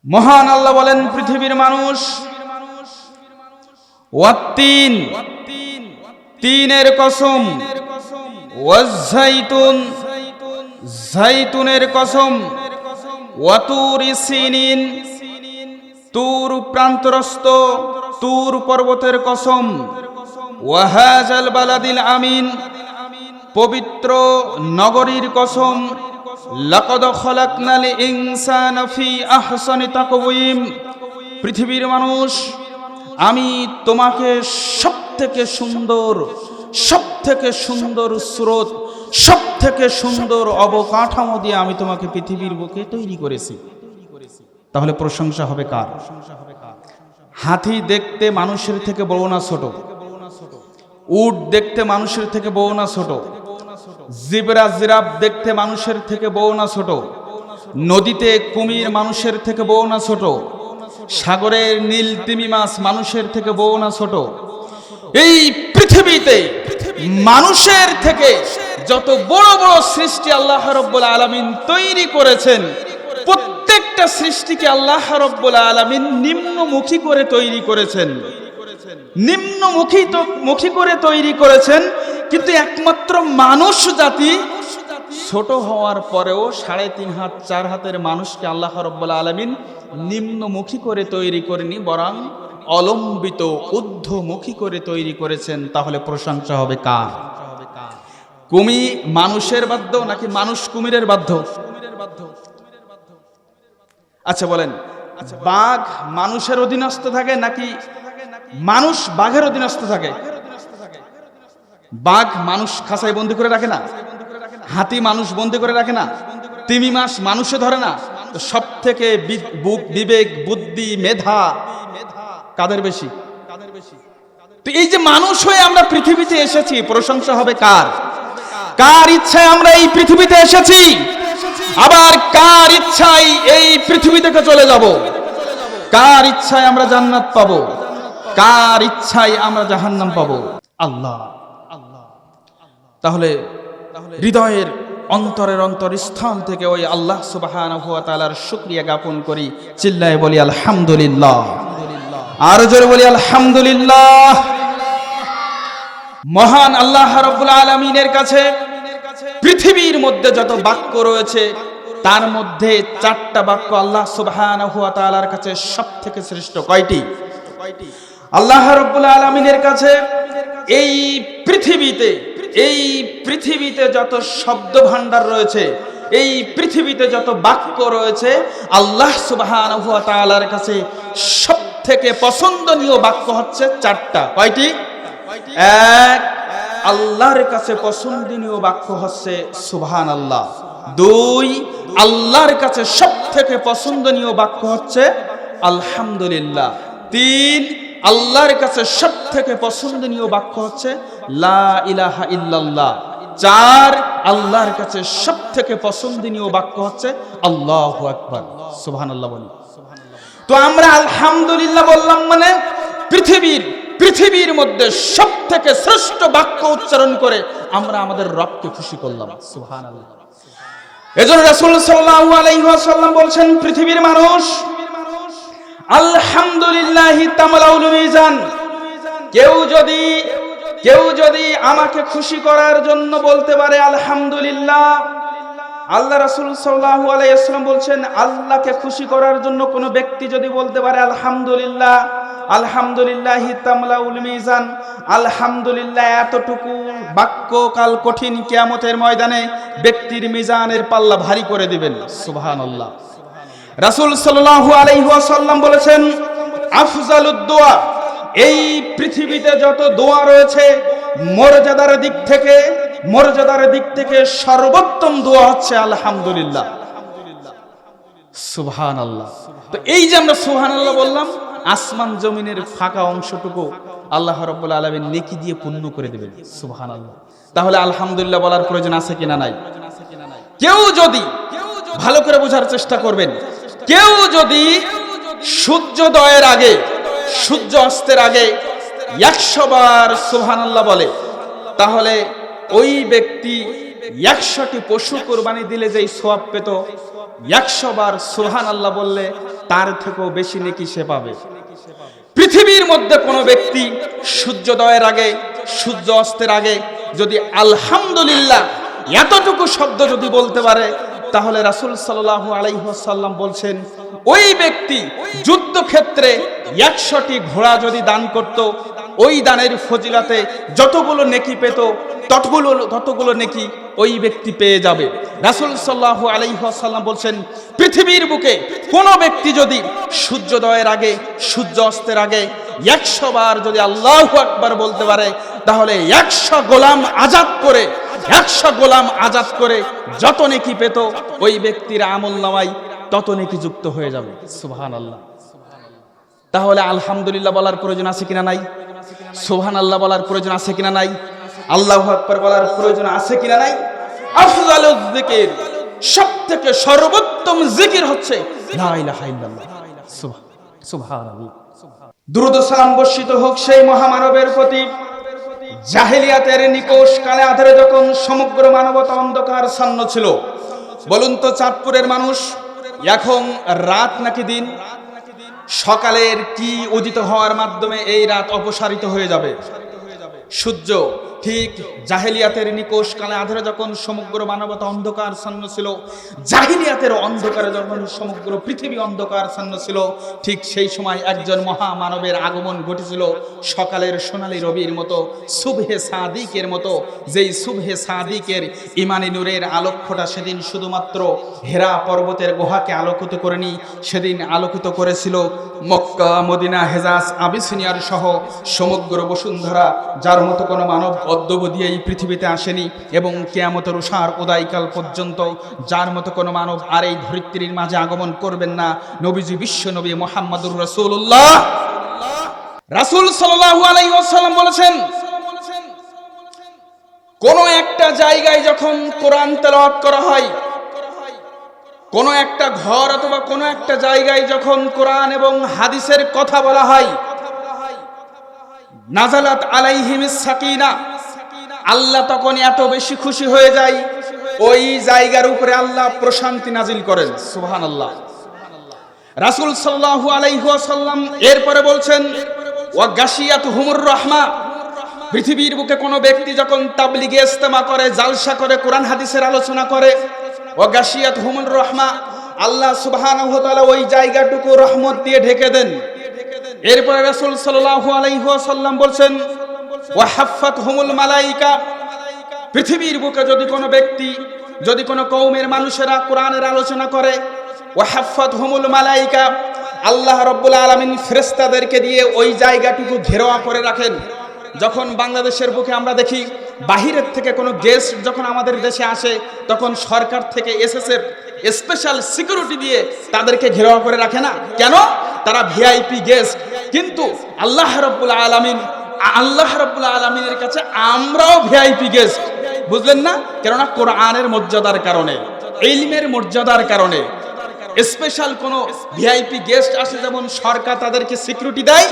মহান আল্লাহ বলেন, পৃথিবীর মানুষ ওয়াত্তিন, তিনের কসম, ওয়াজ্জাইতুন, জাইতুনের কসম, ওয়াতুরি সিনিন, তুর প্রান্তরস্থ তুর পর্বতের কসম, ওয়াহাজাল বালাদিল আমিন, পবিত্র নগরীর কসম, লাকাদ খালাকনাল ইনসানা ফি আহসানি তাকওয়িম। পৃথিবীর মানুষ, আমি তোমাকে সবথেকে সুন্দর স্রোত, সবথেকে সুন্দর অবকাঠামো দিয়ে আমি তোমাকে পৃথিবীর বুকে তৈরি করেছি। তাহলে প্রশংসা হবে কার? হাতি দেখতে মানুষের থেকে বড় না ছোট? উট দেখতে মানুষের থেকে বড় না ছোট? জিবরা জিরাফ দেখতে মানুষের থেকে বড় না ছোট? নদীতে কুমির মানুষের থেকে বড় না ছোট? সাগরের নীল তিমি মাছ মানুষের থেকে বড় না ছোট? এই পৃথিবীতে মানুষের থেকে যত বড় বড় সৃষ্টি আল্লাহ রাব্বুল আলামিন তৈরি করেছেন, প্রত্যেকটা সৃষ্টিকে আল্লাহ রাব্বুল আলামিন নিম্নমুখী করে তৈরি করেছেন, নিম্নমুখী করে তৈরি করেছেন। কিন্তু একমাত্র মানুষ জাতি ছোট হওয়ার পরেও 3.5 হাত 4 হাতের মানুষকে আল্লাহ রাব্বুল আলামিন নিম্নমুখী করে তৈরি করেনি, বরং অলম্বিত ঊর্ধ্বমুখী করে তৈরি করেছেন। তাহলে প্রশংসা হবে কার? কুমির মানুষের বাধ্য নাকি মানুষ কুমিরের বাধ্য? আচ্ছা বলেন, বাঘ মানুষের অধীনস্থ থাকে নাকি মানুষ বাঘের অধীনস্থ থাকে? বাঘ মানুষ খাঁচায় বন্দি করে রাখে না? হাতি মানুষ বন্দি করে রাখে না? তিমি মাছ মানুষে ধরে না? তো সব থেকে বিবেক, বুদ্ধি, মেধা কাদের বেশি? তো এই যে মানুষ হয়ে আমরা পৃথিবীতে এসেছি, প্রশংসা হবে কার? কার ইচ্ছায় আমরা এই পৃথিবীতে এসেছি, আবার কার ইচ্ছায় এই পৃথিবী থেকে চলে যাব? কার ইচ্ছায় আমরা জান্নাত পাবো, কার ইচ্ছায় আমরা জাহান্নাম পাবো? আল্লাহ। তাহলে হৃদয়ের অন্তরের অন্তরস্থান থেকে ওই আল্লাহ সুবহানাহু ওয়া তাআলার শুকরিয়া জ্ঞাপন করি, চিল্লায়ে বলি আলহামদুলিল্লাহ, আর জোরে বলি আলহামদুলিল্লাহ। মহান আল্লাহ রাব্বুল আলামিনের কাছে পৃথিবীর মধ্যে যত বাক্য রয়েছে, তার মধ্যে 4টা বাক্য আল্লাহ সুবহানাহু ওয়া তাআলার কাছে সবথেকে শ্রেষ্ঠ। কয়টি? আল্লাহ রাব্বুল আলামিনের কাছে এই পৃথিবীতে যত শব্দ ভান্ডার রয়েছে, এই পৃথিবীতে যত বাক্য রয়েছে, আল্লাহ সুবহানাহু ওয়া তাআলার কাছে সবথেকে পছন্দনীয় বাক্য হচ্ছে 4টা। কয়টি? 1, আল্লাহর কাছে পছন্দনীয় বাক্য হচ্ছে সুবহানাল্লাহ। 2, আল্লাহর কাছে সবথেকে পছন্দনীয় বাক্য হচ্ছে আলহামদুলিল্লাহ। 3, আল্লাহর কাছে সবথেকে পছন্দনীয় বাক্য হচ্ছে লা ইলাহা ইল্লাল্লাহ। 4, আল্লাহর কাছে সবথেকে পছন্দনীয় বাক্য হচ্ছে আল্লাহু আকবার। সুবহানাল্লাহ বলি। তো আমরা আলহামদুলিল্লাহ বললাম মানে পৃথিবীর মধ্যে সবথেকে শ্রেষ্ঠ বাক্য উচ্চারণ করে আমরা আমাদের রবকে খুশি করলাম। সুবহানাল্লাহ। এজন্য রাসূল সাল্লাল্লাহু আলাইহি ওয়াসাল্লাম বলছেন, পৃথিবীর মানুষ আলহামদুলিল্লাহি তামলাউল মিজান। কেউ যদি আমাকে খুশি করার জন্য বলতে পারে আলহামদুলিল্লাহ, আল্লাহ রাসূল সাল্লাল্লাহু আলাইহি ওয়াসাল্লাম বলছেন, আল্লাহকে খুশি করার জন্য কোনো ব্যক্তি যদি বলতে পারে আলহামদুলিল্লাহ, আলহামদুলিল্লাহি তামলাউল মিজান, আলহামদুলিল্লাহ এতটুকু বাক্য কাল কঠিন কিয়ামতের ময়দানে ব্যক্তির মিজানের পাল্লা ভারী করে দিবেন। সুবহানাল্লাহ। রাসূল সাল্লাল্লাহু আলাইহি ওয়াসাল্লাম বলেছেন, আফজালুদ দোয়া, এই পৃথিবীতে যত দোয়া রয়েছে মর্যাদার দিক থেকে সর্বোত্তম দোয়া হচ্ছে আলহামদুলিল্লাহ। সুবহানাল্লাহ। তো এই যে আমরা সুবহানাল্লাহ বললাম, আসমান জমিনের ফাঁকা অংশটুকু আল্লাহ রাব্বুল আলামিন নেকি দিয়ে পূর্ণ করে দেবেন। সুবহানাল্লাহ। তাহলে আলহামদুলিল্লাহ বলার প্রয়োজন আছে কিনা নাই? কেউ যদি ভালো করে বোঝার চেষ্টা করবেন, কেউ যদি সূর্যোদয়ের আগে সূর্য অস্তের আগে 100 বার সুবহানাল্লাহ বলে, তাহলে ওই ব্যক্তি 100টি পশু কোরবানি দিলে যেই সওয়াব পেত, 100 বার সুবহানাল্লাহ বললে তার থেকেও বেশি নেকি সে পাবে। পৃথিবীর মধ্যে কোনো ব্যক্তি সূর্যোদয়ের আগে, সূর্য অস্তের আগে যদি আলহামদুলিল্লাহ এতটুকু শব্দ যদি বলতে পারে, তাহলে রাসূল সাল্লাল্লাহু আলাইহি ওয়াসাল্লাম বলছেন ওই ব্যক্তি যুদ্ধক্ষেত্রে 100টি ঘোড়া যদি দান করত, ওই দানের ফজিলাতে যতগুলো নেকি পেত ততগুলো নেকি ওই ব্যক্তি পেয়ে যাবে। রাসূল সাল্লাল্লাহু আলাইহি ওয়াসাল্লাম বলছেন পৃথিবীর বুকে কোনো ব্যক্তি যদি সূর্যোদয়ের আগে, সূর্য অস্তের আগে 100 বার যদি আল্লাহু আকবার বলতে পারে, তাহলে 100 গোলাম আজাদ করে যত নেকি পেত ওই ব্যক্তির আমলনামায় তত নেকি যুক্ত হয়ে যাবে। সুবহানাল্লাহ। তাহলে আলহামদুলিল্লাহ বলার প্রয়োজন আছে কিনা নাই? সুবহানাল্লাহ বলার প্রয়োজন আছে কিনা নাই? আল্লাহু আকবার বলার প্রয়োজন আছে কিনা নাই? আফজালুজ যিকির, সবথেকে সর্বোত্তম জিকির হচ্ছে লা ইলাহা ইল্লাল্লাহ। সুবহানাল্লাহ। দুরূদ ও সালাম বর্ষিত হোক সেই মহামানবের প্রতি। জাহেলিয়াতের নিকোষ কালে আধারে যখন সমগ্র মানবতা অন্ধকারচ্ছন্ন ছিল, বলুন তো চাঁদপুরের মানুষ এখন রাত নাকি দিন? সকালের কি উদিত হওয়ার মাধ্যমে এই রাত অপসারিত হয়ে যাবে? সূর্য। ঠিক জাহেলিয়াতের নিকোষ কালে আধারে যখন সমগ্র মানবতা অন্ধকারচ্ছন্ন ছিল, জাহেলিয়াতের অন্ধকারে যখন সমগ্র পৃথিবী অন্ধকারচ্ছন্ন ছিল, ঠিক সেই সময় একজন মহামানবের আগমন ঘটেছিল সকালের সোনালী রবির মতো, সুবহে সাদিকের মতো। যেই সুবহে সাদিকের ইমানি নূরের আলোকটা সেদিন শুধুমাত্র হেরা পর্বতের গুহাকে আলোকিত করেনি, সেদিন আলোকিত করেছিল মক্কা, মদিনা, হেজাজ, আবিসিনিয়ার সহ সমগ্র বসুন্ধরা, যার মতো কোনো মানব অদ্যবধি এই পৃথিবীতে আসেনি এবং কিয়ামতের উষার উদয়কাল পর্যন্ত যার মতো কোনো মানব আর এই ধরিত্রীর মাঝে আগমন করবেন না। নবীজি বিশ্ব নবী মুহাম্মদুর রাসূলুল্লাহ, রাসূল সাল্লাল্লাহু আলাইহি ওয়াসাল্লাম বলেছেন, কোন একটা জায়গায় যখন কোরআন তেলাওয়াত করা হয়, কোন একটা ঘর অথবা কোন একটা জায়গায় যখন কোরআন এবং হাদিসের কথা বলা হয়, নাজালাত আলাইহিমিস সাকিনা, আল্লাহ তখন এত বেশি খুশি হয়ে যায়, ওই জায়গার উপরে আল্লাহ প্রশান্তি নাজিল করেন। সুবহানাল্লাহ। রাসূল সাল্লাল্লাহু আলাইহি ওয়াসাল্লাম এরপরে বলছেন ওয়া গাশিয়াতুহুমুর রাহমা, পৃথিবীর বুকে কোনো ব্যক্তি যখন তাবলীগে ইজতেমা করে, জালসা করে, কোরআন হাদিসের আলোচনা করে, ওয়া গাশিয়াতুহুমুর রাহমা, আল্লাহ সুবহানাহু ওয়া তাআলা ওই জায়গাটুকু রহমত দিয়ে ঢেকে দেন। এরপরে রাসূল সাল্লাল্লাহু আলাইহি ওয়াসাল্লাম বলছেন ওয়া হাফফাতহুমুল মালায়েকা, পৃথিবীর বুকে যদি কোনো ব্যক্তি, যদি কোনো কওমের মানুষেরা কোরআনের আলোচনা করে, ওয়া হাফফাতহুমুল মালায়েকা, আল্লাহ রাব্বুল আলামিন ফেরেশতাদেরকে দিয়ে ওই জায়গাটুকু ঘেরাওয়া করে রাখেন। যখন বাংলাদেশের বুকে আমরা দেখি বাহিরের থেকে কোনো গেস্ট যখন আমাদের দেশে আসে, তখন সরকার থেকে এসএসএফ স্পেশাল সিকিউরিটি দিয়ে তাদেরকে ঘেরাও করে রাখে না কেন? তারা ভিআইপি গেস্ট। কিন্তু আল্লাহ রাব্বুল আলামিনের কাছে আমরাও ভিআইপি গেস্ট, বুঝলেন না? কেননা কোরআনের মর্যাদার কারণে, ইলমের মর্যাদার কারণে স্পেশাল কোনো ভিআইপি গেস্ট আসে, যেমন সরকার তাদেরকে সিকিউরিটি দেয়।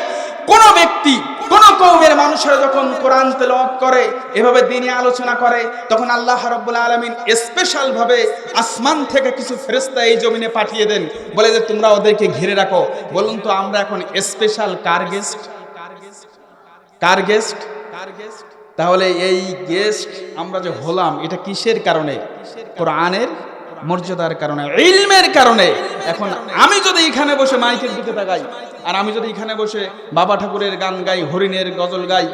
কোন ব্যক্তি, কোন কওমের মানুষেরা যখন কোরআন তেলাওয়াত করে, এভাবে দ্বীনি আলোচনা করে, তখন আল্লাহ রাব্বুল আলামিন স্পেশাল ভাবে আসমান থেকে কিছু ফেরেশতা এই জমিনে পাঠিয়ে দেন, বলে যে তোমরা ওদেরকে ঘিরে রাখো। বলুন তো আমরা এখন স্পেশাল কার গেস্ট? তাহলে এই গেস্ট আমরা যে হলাম, এটা কিসের কারণে? কোরআনের মর্যাদার কারণে, ইলমের কারণে। এখন আমি যদি এখানে বসে মাইকের দিকে তাকাই, আর আমি যদি এখানে বসে বাবা ঠাকুরের গান গাই, হরিণের গজল গাই,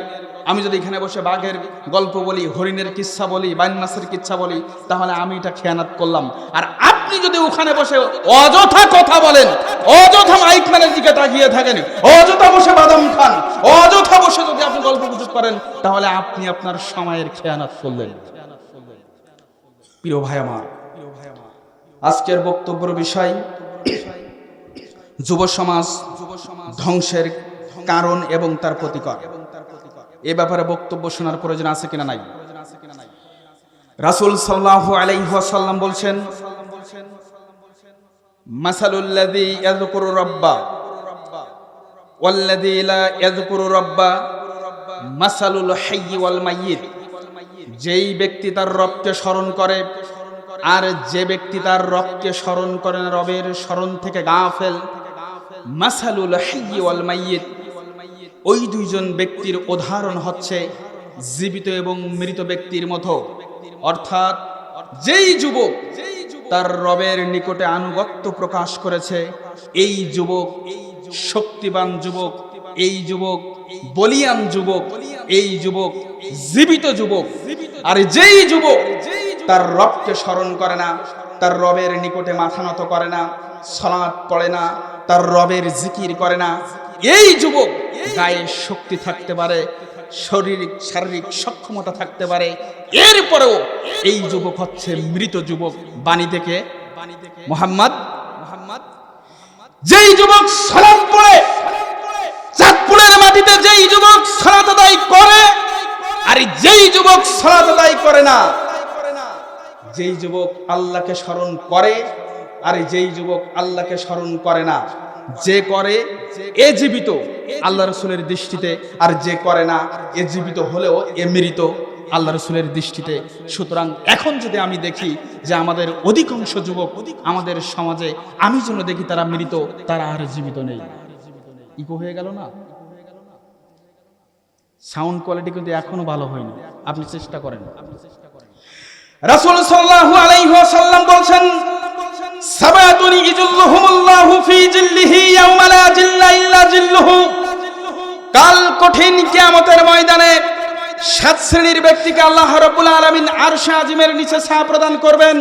আমি যদি এখানে বসে বাঘের গল্প বলি, হরিণের কিচ্ছা বলি, বাইন মাছের কিচ্ছা বলি, তাহলে আমি এটা খেয়ানত করলাম। আর আপনি যদি ওখানে বসে অযথা কথা বলেন, অযথা মাইক ম্যানের দিকে তাকিয়ে থাকেন, অযথা বসে বাদাম খান, অযথা বসে যদি আপনি গল্প গুজব করেন, তাহলে আপনি আপনার সময়ের খেয়ানত করলেন। প্রিয় ভাই আমার, আজকের বক্তব্যের বিষয় যুব সমাজ ধ্বংসের কারণ এবং তার প্রতিকার। এ ব্যাপারে বক্তব্য শোনার প্রয়োজন আছে কিনা নাই? রাসূল সাল্লাল্লাহু আলাইহি ওয়াসাল্লাম বলছেন, মাসালুল্লাযী ইয়াযকুরু রাব্বা ওয়াল্লাযী লা ইয়াযকুরু রাব্বা মাসালুল হাইয়্যি ওয়াল মাইয়িত। যেই ব্যক্তি তার রবকে স্মরণ করে আর যে ব্যক্তি তার রবকে স্মরণ করে না, রবের স্মরণ থেকে গাফেল, মাসালুল হাইয়্যি ওয়াল মাইয়িত, ওই দুইজন ব্যক্তির উদাহরণ হচ্ছে জীবিত এবং মৃত ব্যক্তির মতো। অর্থাৎ যেই যুবক তার রবের নিকটে আনুগত্য প্রকাশ করেছে, এই যুবক শক্তিবান যুবক, এই যুবক বলিয়ান যুবক, এই যুবক জীবিত যুবক। আর যেই যুবক তার রবকে স্মরণ করে না, তার রবের নিকটে মাথা নত করে না, সালাত পড়ে না, তার রবের জিকির করে না, এই যুবক গায়ে শক্তি থাকতে পারে, শারীরিক সক্ষমতা থাকতে পারে, এরপরেও এই যুবক হচ্ছে মৃত যুবক। বাণী থেকে মুহাম্মদ, যেই যুবক সালাত পড়ে, চাঁদপুরের মাটিতে যেই যুবক সালাত আদায় করে, আর যেই যুবক সালাত আদায় করে না, যেই যুবক আল্লাহকে স্মরণ করে আর যেই যুবক আল্লাহকে স্মরণ করে না, যে করে এ জীবিত আল্লাহ রাসূলের দৃষ্টিতে, আর যে করে না এ জীবিত হলেও এ মৃত আল্লাহ রাসূলের দৃষ্টিতে। সুতরাং এখন যদি আমি দেখি যে আমাদের অধিকাংশ যুবক আমাদের সমাজে, আমি যেন দেখি তারা মৃত, তারা আর জীবিত নেই, ইকো হয়ে গেল না? সাউন্ড কোয়ালিটি কিন্তু এখনো ভালো হয়নি, আপনি চেষ্টা করেন। রাসূল সাল্লাল্লাহু আলাইহি ওয়াসাল্লাম বলেন, সাবাতুন ইজুল্লুহুমুল্লাহু ফি জিল্লিহি ইয়াওমা লা জিল্লা ইল্লা জিল্লুহু। কাল কঠিন কিয়ামতের ময়দানে 7 শ্রেণীর ব্যক্তিকে আল্লাহ রাব্বুল আলামিন আরশে আজিমের নিচে ছায়া প্রদান করবেন।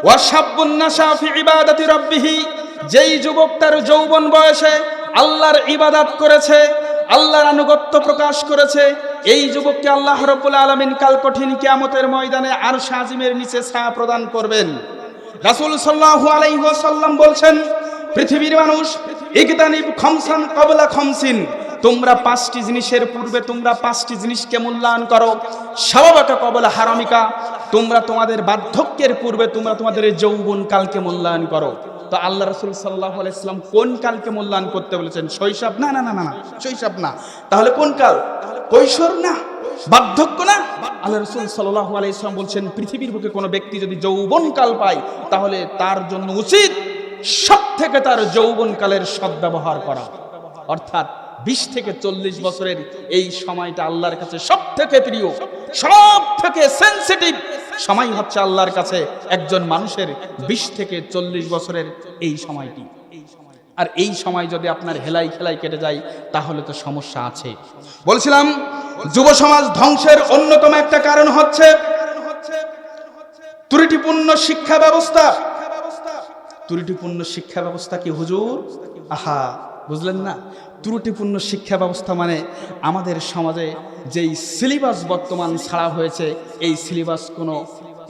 ওয়া শাব্বুন নাশা ফি ইবাদাতি রাব্বিহি, যেই যুবক তার যৌবন বয়সে আল্লাহর ইবাদত করেছে, আল্লাহর আনুগত্য প্রকাশ করেছে, এই যুবককে আল্লাহ রাব্বুল আলামিন কাল কঠিন কিয়ামতের ময়দানে আরশে আজিমের নিচে ছায়া প্রদান করবেন। রাসূল সাল্লাল্লাহু আলাইহি ওয়াসাল্লাম বলছেন, পৃথিবীর মানুষ ইকতানিব খামসান ক্বাবলা খামসিন, তোমরা 5টি জিনিসের পূর্বে তোমরা 5টি জিনিসকে মূল্যায়ন করো। শাবাবাকা ক্বাবলা হারামিকা, তোমরা তোমাদের বার্ধক্যের পূর্বে তোমরা তোমাদের যৌবন কালকে মূল্যায়ন করো। তো আল্লাহ রাসূল সাল্লাল্লাহু আলাইহি ওয়াসাল্লাম কোন কালকে মূল্যায়ন করতে বলেছেন? শৈশব? না না না না, শৈশব না। তাহলে কোন কাল? কৈশোর না, বার্ধক্য না। আল্লাহ রাসূল সাল্লাল্লাহু আলাইহি ওয়াসাল্লাম বলছেন, পৃথিবীর বুকে কোনো ব্যক্তি যদি যৌবন কাল পায়, তাহলে তার জন্য উচিত সবথেকে তার যৌবন কালের সদ্ব্যবহার করা। অর্থাৎ 20 থেকে 40 বছরের এই সময়টা আল্লাহর কাছে সবথেকে প্রিয়, সবথেকে সেনসিটিভ সময় হচ্ছে আল্লাহর কাছে একজন মানুষের 20 থেকে 40 বছরের এই সময়টি। আর এই সময় যদি আপনার হেলাই খেলাই কেটে যায়, তাহলে তো সমস্যা আছে। বলছিলাম, যুব সমাজ ধ্বংসের অন্যতম একটা কারণ হচ্ছে ত্রুটিপূর্ণ শিক্ষা ব্যবস্থা। ত্রুটিপূর্ণ শিক্ষা ব্যবস্থা কি হুজুর? আহা, বুঝলেন না? ত্রুটিপূর্ণ শিক্ষা ব্যবস্থা মানে আমাদের সমাজে যেই সিলেবাস বর্তমান ছাড়া হয়েছে, এই সিলেবাস কোনো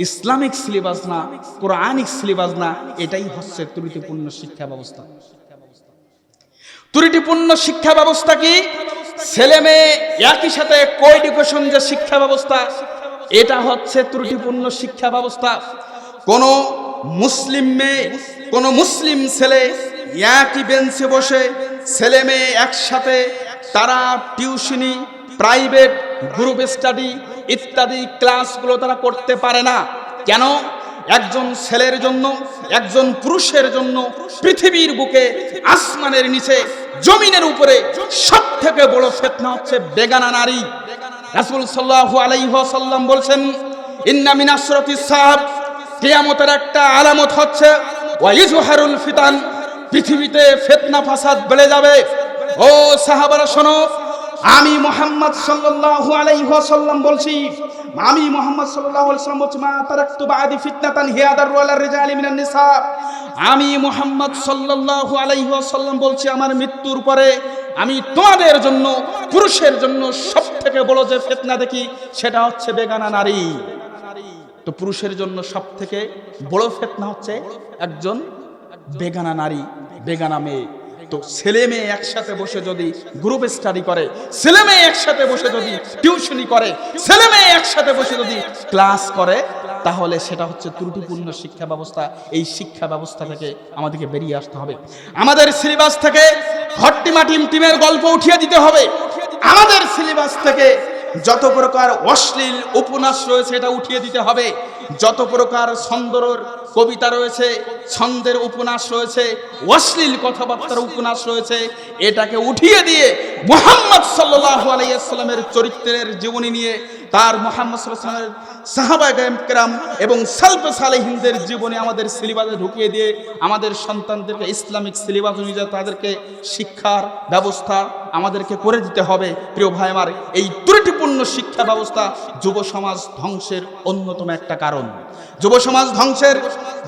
ইসলামিক সিলেবাস না, কোরআনিক সিলেবাস না, এটাই হচ্ছে ত্রুটিপূর্ণ শিক্ষা ব্যবস্থা। ত্রুটিপূর্ণ শিক্ষা ব্যবস্থা কি? ছেলে মেয়ে একই সাথে কোএডুকেশন যে শিক্ষা ব্যবস্থা, এটা হচ্ছে ত্রুটিপূর্ণ শিক্ষা ব্যবস্থা। কোন মুসলিম মেয়ে, কোন মুসলিম ছেলে একই বেঞ্চে বসে ছেলে মেয়ে একসাথে তারা টিউশনি, প্রাইভেট, গ্রুপ স্টাডি ইত্যাদি ক্লাসগুলো তারা করতে পারে না। কেন? একজন ছেলের জন্য, একজন পুরুষের জন্য পৃথিবীর বুকে, আসমানের নিচে, জমিনের উপরে সবথেকে বড় ফিতনা হচ্ছে বেগানা নারী। রাসূল সাল্লাল্লাহু আলাইহি ওয়াসাল্লাম বলেন, ইন্না মিন আশরাতিস সাআব, কিয়ামতের একটা আলামত হচ্ছে ওয়া ইজহারুল ফিতান, পৃথিবীতে ফিতনা ফাসাদ বেড়ে যাবে। ও সাহাবারা শোনো, আমি মুহাম্মদ সাল্লাল্লাহু আলাইহি ওয়াসাল্লাম বলছি, আমি মুহাম্মদ সাল্লাল্লাহু আলাইহি ওয়াসাল্লাম বলছি, মা তারাকতু বাদি ফিতনাতান হিয়া দারু আলার রিজালি মিনান নিসা। আমি মুহাম্মদ সাল্লাল্লাহু আলাইহি ওয়াসাল্লাম বলছি, আমার মৃত্যুর পরে আমি তোমাদের জন্য, পুরুষের জন্য সবথেকে বড় যে ফিতনা দেখি, সেটা হচ্ছে বেগানা নারী। তো পুরুষের জন্য সবথেকে বড় ফিতনা হচ্ছে একজন বেগানা নারী, বেগানা মেয়ে। তো ছেলে মেয়ে একসাথে বসে যদি গ্রুপ স্টাডি করে, ছেলে মেয়ে একসাথে বসে যদি টিউশনি করে, ছেলে মেয়ে একসাথে বসে যদি ক্লাস করে, তাহলে সেটা হচ্ছে ত্রুটিপূর্ণ শিক্ষা ব্যবস্থা। এই শিক্ষা ব্যবস্থা থেকে আমাদেরকে বেরিয়ে আসতে হবে। আমাদের সিলেবাস থেকে হট্টিমা টিমের গল্প উঠিয়ে দিতে হবে। আমাদের সিলেবাস থেকে যত প্রকার অশ্লীল উপন্যাস রয়েছে এটা উঠিয়ে দিতে হবে, যত প্রকার ছন্দর কবিতা রয়েছে, ছন্দের উপন্যাস রয়েছে, অশ্লীল কথাবার্তার উপন্যাস রয়েছে, এটাকে উঠিয়ে দিয়ে মুহাম্মদ সাল্লাল্লাহু আলাইহি ওয়াসাল্লামের চরিত্রের জীবনী নিয়ে তার মুহাম্মদ সাল্লাল্লাহু আলাইহি ওয়াসাল্লামের সাহাবায়ে কেরাম এবং সালফে সালেহিনদের জীবনে আমাদের সিলেবাসে ঢুকিয়ে দিয়ে আমাদের সন্তানদেরকে ইসলামিক সিলেবাস অনুযায়ী তাদেরকে শিক্ষার ব্যবস্থা আমাদেরকে করে দিতে হবে। প্রিয় ভাই আমার, এই ত্রুটিপূর্ণ শিক্ষা ব্যবস্থা যুব সমাজ ধ্বংসের অন্যতম একটা কারণ। যুব সমাজ ধ্বংসের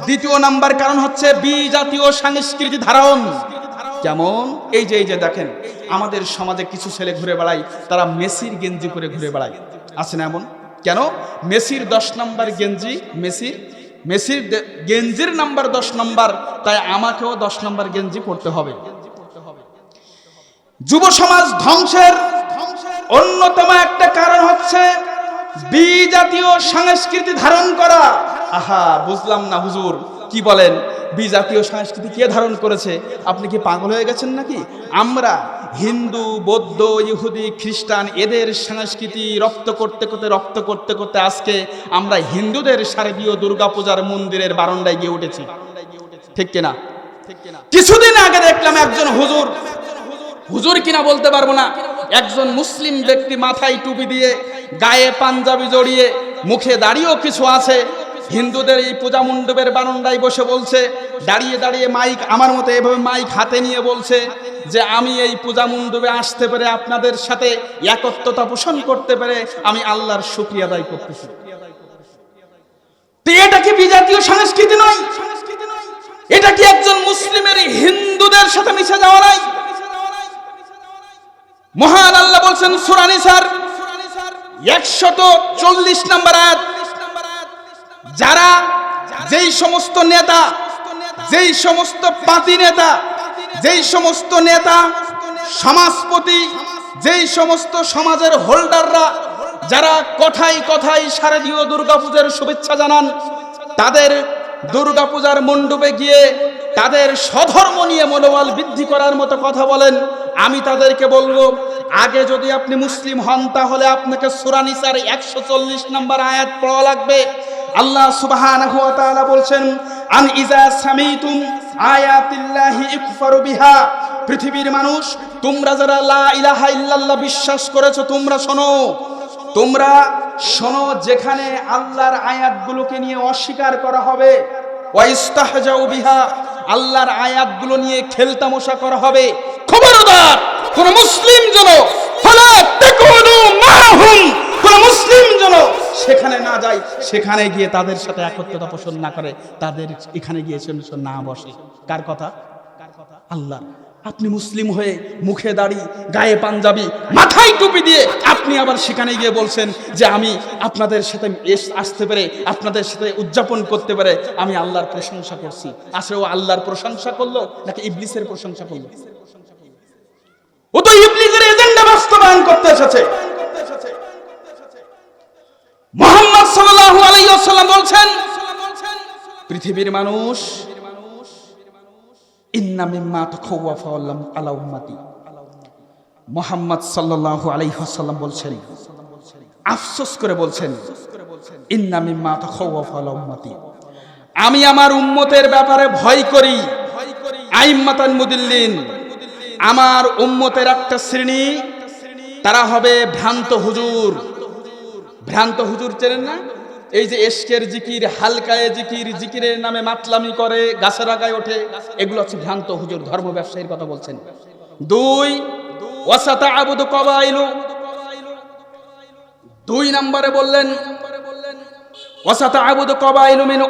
দ্বিতীয় নাম্বার কারণ হচ্ছে বিজাতীয় সংস্কৃতি ধারণ। যেমন এই যে দেখেন আমাদের সমাজে কিছু ছেলে ঘুরে বেড়ায়, তারা মেসির গেঞ্জি করে ঘুরে বেড়ায়, আছে না এমন? কেন? মেসির 10 নম্বর গেঞ্জি, মেসির গেঞ্জির নাম্বার 10 নম্বর, তাই আমাকেও 10 নম্বর গেঞ্জি পরতে হবে। যুব সমাজ ধ্বংসের অন্যতম একটা কারণ হচ্ছে বিজাতীয় সংস্কৃতি ধারণ করা। আহা, বুঝলাম না হুজুর, কি বলেন? বিজাতীয় সংস্কৃতি কে ধারণ করেছে? আপনি কি পাগল হয়ে গেছেন নাকি? আমরা হিন্দু, বৌদ্ধ, ইহুদি, খ্রিস্টান এদের সংস্কৃতি রপ্ত করতে করতে আজকে আমরা হিন্দুদের শারদীয় দুর্গাপূজার মন্দিরের বারান্দায় গিয়ে উঠেছি, ঠিক কিনা? কিছুদিন আগে দেখলাম একজন হুজুর কিনা বলতে পারবো না, একজন মুসলিম ব্যক্তি মাথায় টুপি দিয়ে, গায়ে পাঞ্জাবি জড়িয়ে, মুখে দাড়িও কিছু আছে, হিন্দুদের এই পূজা মণ্ডপের বারান্দায় বসে বলছে, দাঁড়িয়ে দাঁড়িয়ে মাইক, আমার মতো এভাবে মাইক হাতে নিয়ে বলছে যে আমি এই পূজা মণ্ডপে আসতে পেরে আপনাদের সাথে একত্রতা পোষণ করতে পেরে আমি আল্লাহর শুকরিয়া আদায় করতেছি। তো এটা কি বিজাতীয় সংস্কৃতি নয়? এটা কি একজন মুসলিমের হিন্দুদের সাথে মিশে যাওয়া নাই? মহান আল্লাহ বলছেন সূরা নিসার 140 নম্বর আয়াত, যারা যেই সমস্ত নেতা, যেই সমস্ত পাতি নেতা, যেই সমস্ত নেতা সমাজপতি, যেই সমস্ত সমাজের হোল্ডাররা যারা কথায় কথায় শারদীয় দুর্গাপূজার শুভেচ্ছা জানান, তাদের দুর্গাপূজার মণ্ডপে গিয়ে তাদের স্বধর্ম নিয়ে মনোবল বৃদ্ধি করার মতো কথা বলেন, আমি তাদেরকে বলবো, আগে যদি আপনি মুসলিম হন তাহলে আপনাকে সূরা নিসার 140 নম্বর আয়াত পড়া লাগবে। আল্লাহ সুবহানাহু ওয়া তাআলা বলছেন, আন ইজা সামিতুম আয়াতিল্লাহি ইকফারু বিহা, পৃথিবীর মানুষ, তোমরা যারা লা ইলাহা ইল্লাল্লাহ বিশ্বাস করেছো, তোমরা শোনো, যেখানে আল্লাহর আয়াতগুলোকে নিয়ে অস্বীকার করা হবে, ওয়া ইস্তাহজাউ বিহা, আল্লাহর আয়াতগুলো নিয়ে খেলতামশা করা হবে, খবরদার কোন মুসলিম যেন ফালা তাকুনু মাহুম, কোন মুসলিম যেন সেখানে না যায়, সেখানে গিয়ে তাদের সাথে একত্রতা পোষণ না করে, তাদের এখানে গিয়ে না বসে। কার কথা? আল্লাহ। আপনি মুসলিম হয়ে মুখে দাড়ি, গায়ে পাঞ্জাবি, মাথায় টুপি দিয়ে আপনি আবার সেখানে গিয়ে বলছেন যে আমি আপনাদের সাথে আসতে পেরে, আপনাদের সাথে উদযাপন করতে পেরে আমি আল্লাহর প্রশংসা করছি। আসলে ও আল্লাহর প্রশংসা করলো নাকি ইবলিসের প্রশংসা করলো? ও তো ইবলিসের এজেন্ডা বাস্তবায়ন করতে এসেছে। মুহাম্মদ সাল্লাল্লাহু আলাইহি ওয়াসাল্লাম বলছেন, পৃথিবীর মানুষ, ইন্না মিম্মা তাখাওয়াফা আলা উম্মতি, মুহাম্মদ সাল্লাল্লাহু আলাইহি ওয়াসাল্লাম বলছেন, আফসোস করে বলছেন, ইন্না মিম্মা তাখাওয়াফা আলা উম্মতি, আমি আমার উম্মতের ব্যাপারে ভয় করি, আইম্মাতান মুদিল্লিন, আমার উম্মতের একটা শ্রেণী, তারা হবে ভ্রান্ত হুজুর। ভ্রান্ত হুজুর চেনেন না? এই যে এশকের জিকির, হালকায়ে জিকির, জিকিরের নামে মাতলামি করে, গাছের আগায় ওঠে, এগুলো হচ্ছে ভ্রান্ত হুজুর, ধর্ম ব্যবসায়ীর কথা বলছেন। 2 ওয়াসাতা'বুদু কবাইলু, 2 নম্বরে বললেন ওয়াসাতা'বুদু কবাইলু মিন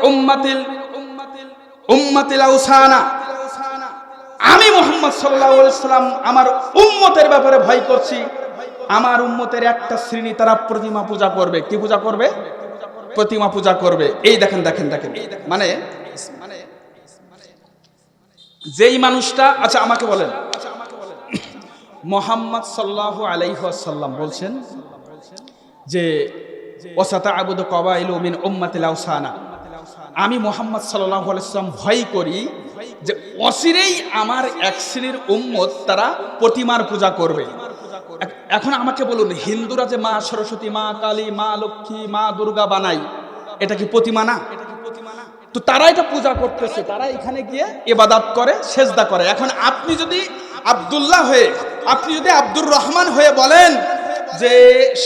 উম্মাতিল আওসানা, আমি মুহাম্মদ সাল্লাল্লাহু আলাইহি ওয়াসাল্লাম আমার উম্মতের ব্যাপারে ভয় করছি, আমার উম্মতের একটা শ্রেণী তারা প্রতিমা পূজা করবে। কি পূজা করবে? প্রতিমা পূজা করবে। এই দেখেন মানে যেই মানুষটা, আচ্ছা আমাকে বলেন, মুহাম্মদ সাল্লাল্লাহু আলাইহি ওয়াসাল্লাম বলছেন যে ওয়াসাতা'বুদু কবাইলু মিন উম্মাতিল আওসানা, আমি মুহাম্মদ সাল্লাল্লাহু আলাইহি ওয়াসাল্লাম ভয় করি যে অচিরেই আমার এক শ্রেণীর উম্মত তারা প্রতিমার পূজা করবে। এখন আমাকে বলুন, হিন্দুরা যে মা সরস্বতী, মা কালী, মা লক্ষ্মী, মা দুর্গা বানাই, এটা কি প্রতিমা না? তো তারা এটা পূজা করতেছে, তারা এখানে গিয়ে ইবাদত করে, সেজদা করে। এখন আপনি যদি আব্দুল্লাহ হয়ে, আপনি যদি আব্দুর রহমান হয়ে বলেন যে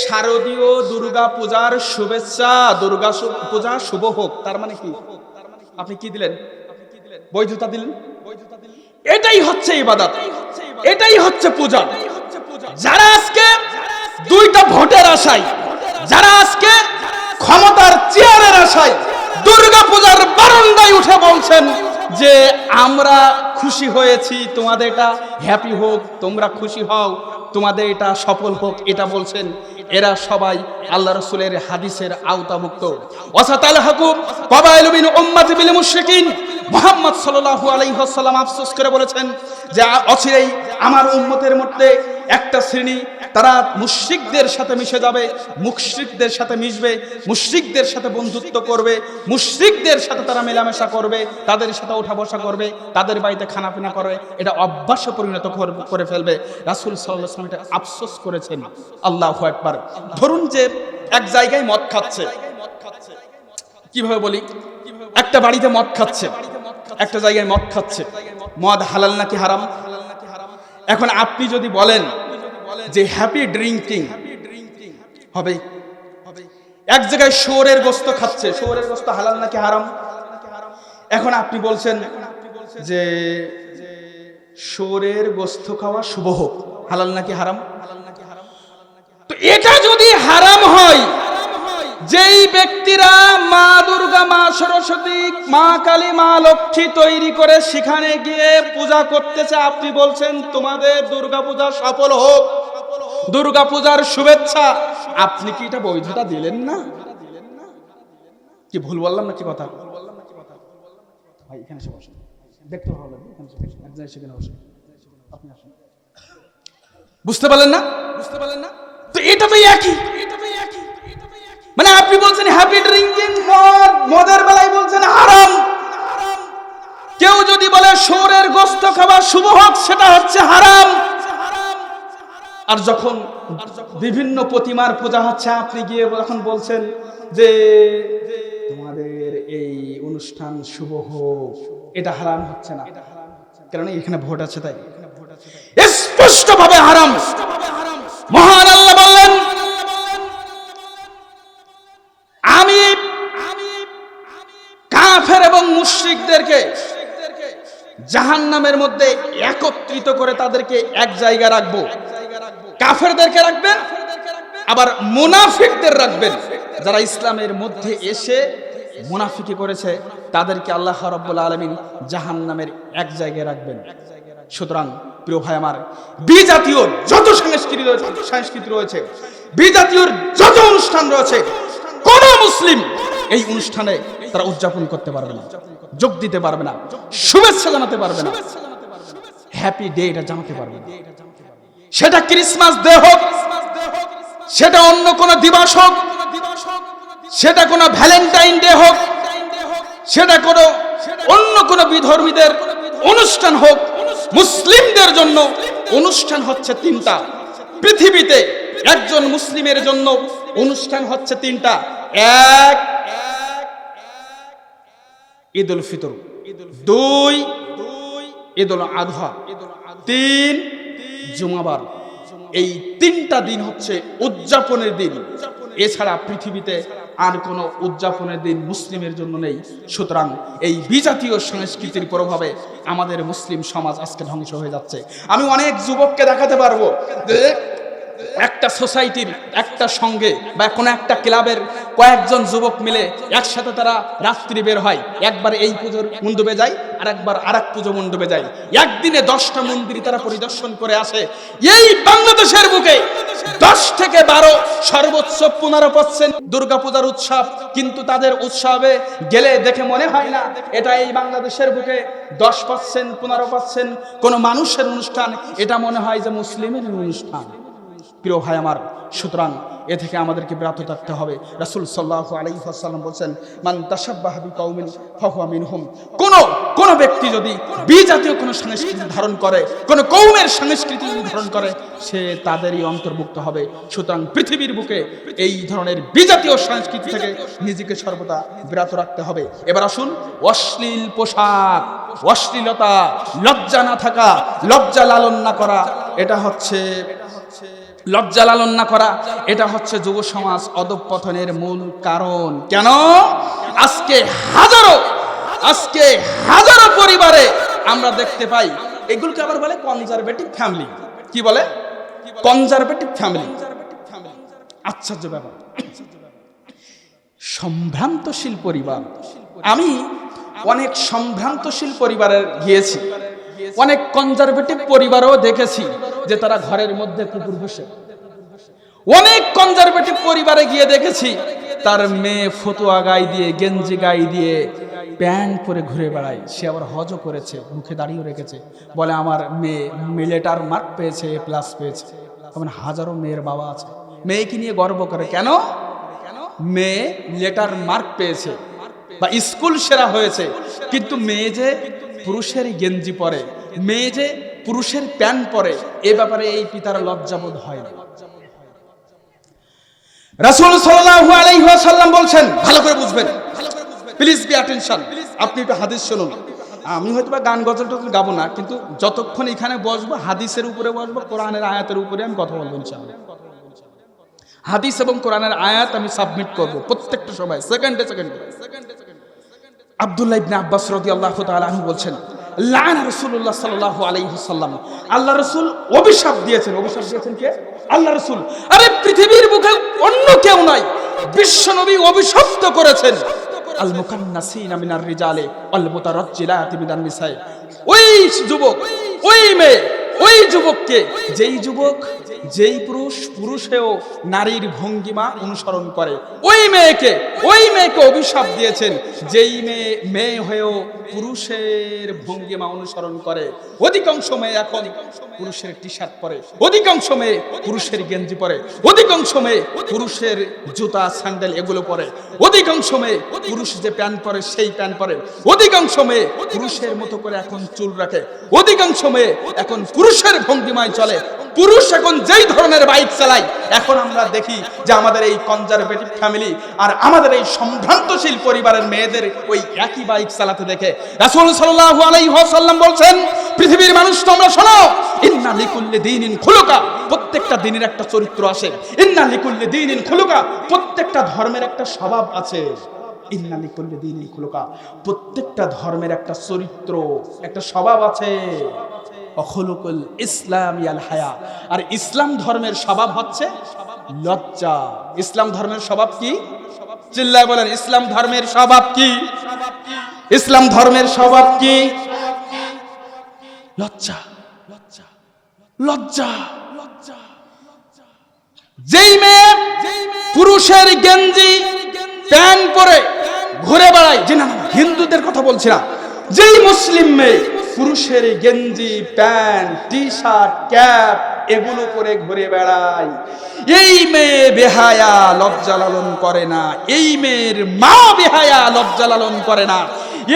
শারদীয় দুর্গা পূজার শুভেচ্ছা, দুর্গা পূজা শুভ হোক, তার মানে কি? আপনি কি দিলেন? বৈধতা দিলেন। এটাই হচ্ছে ইবাদত, এটাই হচ্ছে পূজা। যারা আজকে দুইটা ভোটের আশায়, যারা আজকে ক্ষমতার চেয়ারের আশায় দুর্গা পূজার বারান্দায় উঠে বলছেন যে আমরা খুশি হয়েছি, তোমাদের এটা হ্যাপি হোক, তোমরা খুশি হও, তোমাদের এটা সফল হোক, এটা বলছেন, এরা সবাই আল্লাহ রাসূলের হাদিসের আওতামুক্ত। ওয়াসাতাল হাকুম কাবাইলু মিন উম্মতি বিল মুশরিকিন, মুহাম্মদ সাল্লাল্লাহু আলাইহি ওয়াসাল্লাম আফসোস করে বলেছেন যে অচিরেই আমার উম্মতের মধ্যে একটা শ্রেণী, তারা মুশরিকদের সাথে মিশে যাবে, মুশরিকদের সাথে মিশবে, মুশরিকদের সাথে বন্ধুত্ব করবে, মুশরিকদের সাথে তারা মেলামেশা করবে, তাদের সাথে ওঠা বসা করবে, তাদের বাড়িতে খানাপিনা করবে, এটা অভ্যাসে পরিণত করে ফেলবে। রাসূল সাল্লাল্লাহু আলাইহি ওয়াসাল্লাম এটা আফসোস করেছেন। আল্লাহু আকবার। ধরুন যে এক জায়গায় মদ খাচ্ছে, কিভাবে বলি, একটা বাড়িতে মদ খাচ্ছে, একটা জায়গায় মদ খাচ্ছে, মদ হালাল নাকি হারাম? এখন আপনি যদি বলেন যে হ্যাপি ড্রিঙ্কিং হবে, এক জায়গায় শুয়োরের গোশত খাচ্ছে, শুয়োরের গোশত হালাল নাকি হারাম? এখন আপনি বলছেন যে শুয়োরের গোশত খাওয়া শুভ হোক, হালাল নাকি হারাম? তো এটা যদি হারাম হয়, যেই ব্যক্তিরা মা দুর্গা, মা সরস্বতী, মা কালী, মা লক্ষ্মী তৈরি করে সেখানে গিয়ে পূজা করতেছে, আপনি বলছেন তোমাদের দুর্গা পূজা সফল হোক, দুর্গা পূজার শুভেচ্ছা, আপনি কি এটা বৈধতা দিলেন না? কি ভুল বললাম নাকি কথা? ভাই এখানে এসে বসেন, দেখতে ভালো লাগবে, এখানে এসে বসেন, এক জায়গায় সেখানে বসেন, আপনি আসেন। বুঝতে পারলেন না? বুঝতে পারলেন না? তো এটা তো একই, মানে আপনি বলছেন হ্যাপি ড্রিঙ্কিং, মদের বেলায় বলছেন হারাম। কেউ যদি বলে শুয়োরের গোশত খাওয়া শুভ হোক, সেটা হচ্ছে হারাম। আর যখন বিভিন্ন প্রতিমার পূজা হচ্ছে, আপনি গিয়ে যখন বলছেন যে তোমাদের এই অনুষ্ঠান শুভ হোক, এটা হারাম হচ্ছে না, কারণ এখানে ভোট আছে, তাই স্পষ্টভাবে হারাম। মহান আল্লাহ বললেন, আমি কাফের এবং মুশরিকদেরকে জাহান্নামের মধ্যে একত্রিত করে তাদেরকে এক জায়গায় রাখবো। কাফেরদেরকে রাখবেন, আবার মুনাফিকদের রাখবেন। যারা ইসলামের মধ্যে এসে মুনাফিকি করেছে, তাদেরকে আল্লাহ রাব্বুল আলামিন জাহান্নামের এক জায়গায় রাখবেন। সুতরাং প্রিয় ভাই আমার, বিজাতীয় যত সংস্কৃতি রয়েছে, বিজাতীয় যত অনুষ্ঠান রয়েছে, কোন মুসলিম এই অনুষ্ঠানে তারা উদযাপন করতে পারবে না, যোগ দিতে পারবে না, শুভেচ্ছা জানাতে পারবে না, হ্যাপি ডে এটা জানাতে পারবে না। সেটা ক্রিসমাস ডে হোক, সেটা অন্য কোনো দিবস হোক, সেটা কোনো ভ্যালেন্টাইন ডে হোক, সেটা কোনো অন্য কোনো বিধর্মীদের অনুষ্ঠান হোক, মুসলিমদের জন্য অনুষ্ঠান হচ্ছে তিনটা। পৃথিবীতে একজন মুসলিমের জন্য অনুষ্ঠান হচ্ছে তিনটা। এক, ঈদ উল ফিতর, দুই, ঈদ উল আযহা, তিন, জুমাবার। এই তিনটা দিন হচ্ছে উদযাপনের দিন। এছাড়া পৃথিবীতে আর কোনো উদযাপনের দিন মুসলিমের জন্য নেই। সুতরাং এই বিজাতীয় সংস্কৃতির প্রভাবে আমাদের মুসলিম সমাজ আজকে ধ্বংস হয়ে যাচ্ছে। আমি অনেক যুবককে দেখাতে পারবো যে একটা সোসাইটির একটা সঙ্গে বা কোনো একটা ক্লাবের কয়েকজন যুবক মিলে একসাথে তারা রাত্রি বের হয়, একবার এই পুজোর মণ্ডপে যায়, আর একবার আরেক পুজো মণ্ডপে যায়। একদিনে 10টা মন্দির তারা পরিদর্শন করে আসে। এই বাংলাদেশের বুকে 10 থেকে 12 সর্বোচ্চ 15% দুর্গাপূজার উৎসব, কিন্তু তাদের উৎসবে গেলে দেখে মনে হয় না এটা এই বাংলাদেশের বুকে 10% 15% কোনো মানুষের অনুষ্ঠান, এটা মনে হয় যে মুসলিমের অনুষ্ঠান। প্রিয় ভাই আমার, সুতরাং এ থেকে আমাদেরকে বিরত থাকতে হবে। রাসূল সাল্লাল্লাহু আলাইহি ওয়াসাল্লাম বলেন, মান তাশাব্বাহা বিকাউমিন ফাহুয়া মিনহুম। কোন ব্যক্তি যদি বিজাতীয় কোনো সংস্কৃতি ধারণ করে, কোন কওমের সংস্কৃতি যদি ধারণ করে, সে তাদেরই অন্তর্ভুক্ত হবে। সুতরাং পৃথিবীর বুকে এই ধরনের বিজাতীয় সংস্কৃতি থেকে নিজেকে সর্বদা বিরত রাখতে হবে। এবার আসুন, অশ্লীল পোশাক, অশ্লীলতা, লজ্জা না থাকা, লজ্জা লালন না করা, এটা হচ্ছে লজ্জা লালন না করা, এটা হচ্ছে যুব সমাজ অধঃপতনের মূল কারণ। কেন? আজকে হাজারো পরিবারে আমরা দেখতে পাই, এগুলোকে আবার বলে কনজারভেটিভ ফ্যামিলি। কি বলে? Conservative family. আশ্চর্য ব্যাপার, সম্ভ্রান্তশীল পরিবার। আমি অনেক সম্ভ্রান্তশীল পরিবারে গিয়েছি, অনেক কনজারভেটিভ পরিবারও দেখেছি যে তারা ঘরের মধ্যে কুকুর বসে। অনেক কনজারভেটিভ পরিবারে গিয়ে দেখেছি তার মেয়ে ফতুয়া গায়ে দিয়ে, গেঞ্জি গায়ে দিয়ে, প্যান্ট পরে ঘুরে বেড়ায়। সে আবার হজও করেছে, মুখে দাঁড়িয়ে রেখেছে, বলে আমার মেয়ে লেটার মার্ক পেয়েছে, প্লাস পেয়েছে। এমন হাজারো মেয়ের বাবা আছে, মেয়েকে নিয়ে গর্ব করে। কেন? মেয়ে লেটার মার্ক পেয়েছে বা স্কুল সেরা হয়েছে, কিন্তু মেয়ে যে পুরুষের গেঞ্জি পরে, মেয়ে যে পুরুষের প্যান্ট পরে, এ ব্যাপারে এই পিতার লজ্জাবোধ হয় না। রাসূল সাল্লাল্লাহু আলাইহি ওয়াসাল্লাম বলছেন, ভালো করে বুঝবেন, প্লিজ বি অ্যাটেনশন। আপনি একটু হাদিস শুনুন। আমি হয়তো বা গান গজল টজল গাবো না, কিন্তু যতক্ষণ এখানে বসবো হাদিসের উপরে বসবো, কোরআনের আয়াতের উপরে আমি কথা বলবো ইনশাআল্লাহ। হাদিস এবং কোরআনের আয়াত আমি সাবমিট করব প্রত্যেকটা সময়, সেকেন্ডে। আব্দুল্লাহ ইবনে আব্বাস রাদিয়াল্লাহু তাআলা আনহু বলছেন, লাআনা রাসূলুল্লাহ সাল্লাল্লাহু আলাইহি ওয়াসাল্লাম, আল্লাহ রাসূল অভিশাপ দিয়েছেন। অভিশাপ দিয়েছেন কে? আল্লাহ রাসূল। আরে পৃথিবীর বুকে অন্য কেউ নাই, বিশ্বনবী অভিশপ্ত করেছেন আল মুকান্নাসিনা মিনার রিজালে ওয়াল মুতারাজ্জিলাতি মিনান নিসাই। ওই যুবক, ওই মেয়ে, ওই যুবককে, যেই পুরুষেও নারীর ভঙ্গিমা অনুসরণ করে, ওই মেয়েকে অভিশাপ দিয়েছেন যেই মেয়ে হয়েও পুরুষের ভঙ্গিমা অনুসরণ করে। অধিকাংশ মেয়ে এখন পুরুষের টি শার্ট পরে, অধিকাংশ মেয়ে পুরুষের গেঞ্জি পরে, অধিকাংশ মেয়ে পুরুষের জুতা স্যান্ডেল এগুলো পরে, অধিকাংশ মেয়ে পুরুষ যে প্যান্ট পরে সেই প্যান্ট পরে, অধিকাংশ মেয়ে পুরুষের মতো করে এখন চুল রাখে, অধিকাংশ মেয়ে এখন পুরুষের ভঙ্গিমায় চলে। পুরুষ এখন যেই ধরনের বাইক চালায়, এখন আমরা দেখি যে আমাদের এই কনজারভেটিভ ফ্যামিলি আর আমাদের এই সম্ভ্রান্তশীল পরিবারের মেয়েদের ওই একই বাইক চালাতে দেখে রাসূল সাল্লাল্লাহু আলাইহি ওয়াসাল্লাম বলছেন, পৃথিবীর মানুষ তোমরা শোনো, ইন্না লিকুল্লি দীনিন খুলুকা, প্রত্যেকটা দিনের একটা চরিত্র আছে। ইন্না লিকুল্লি দীনিন খুলুকা, প্রত্যেকটা ধর্মের একটা স্বভাব আছে। ইন্না লিকুল্লি দীনিন খুলুকা, প্রত্যেকটা ধর্মের একটা চরিত্র, একটা স্বভাব আছে। অখলুকুল ইসলামি আল হায়া, আর ইসলাম ধর্মের স্বভাব হচ্ছে লজ্জা। ইসলাম ধর্মের স্বভাব কি? চিল্লায় বলেন, ইসলাম ধর্মের স্বভাব কি? ইসলাম ধর্মের স্বভাব কি? লজ্জা। যেই মেয়ে পুরুষের গেঞ্জি প্যান্ট পরে ঘুরে বেড়ায়, যে না, হিন্দুদের কথা বলছি না, যেই মুসলিম মেয়ে পুরুষের গেঞ্জি প্যান্ট টি শার্ট ক্যাপ এগুলো পরে ঘুরে বেড়ায়, এই মেয়ে বেহায়া লজ্জা লালন করে না, এই মেয়ের মা বেহায়া লজ্জা লালন করে না,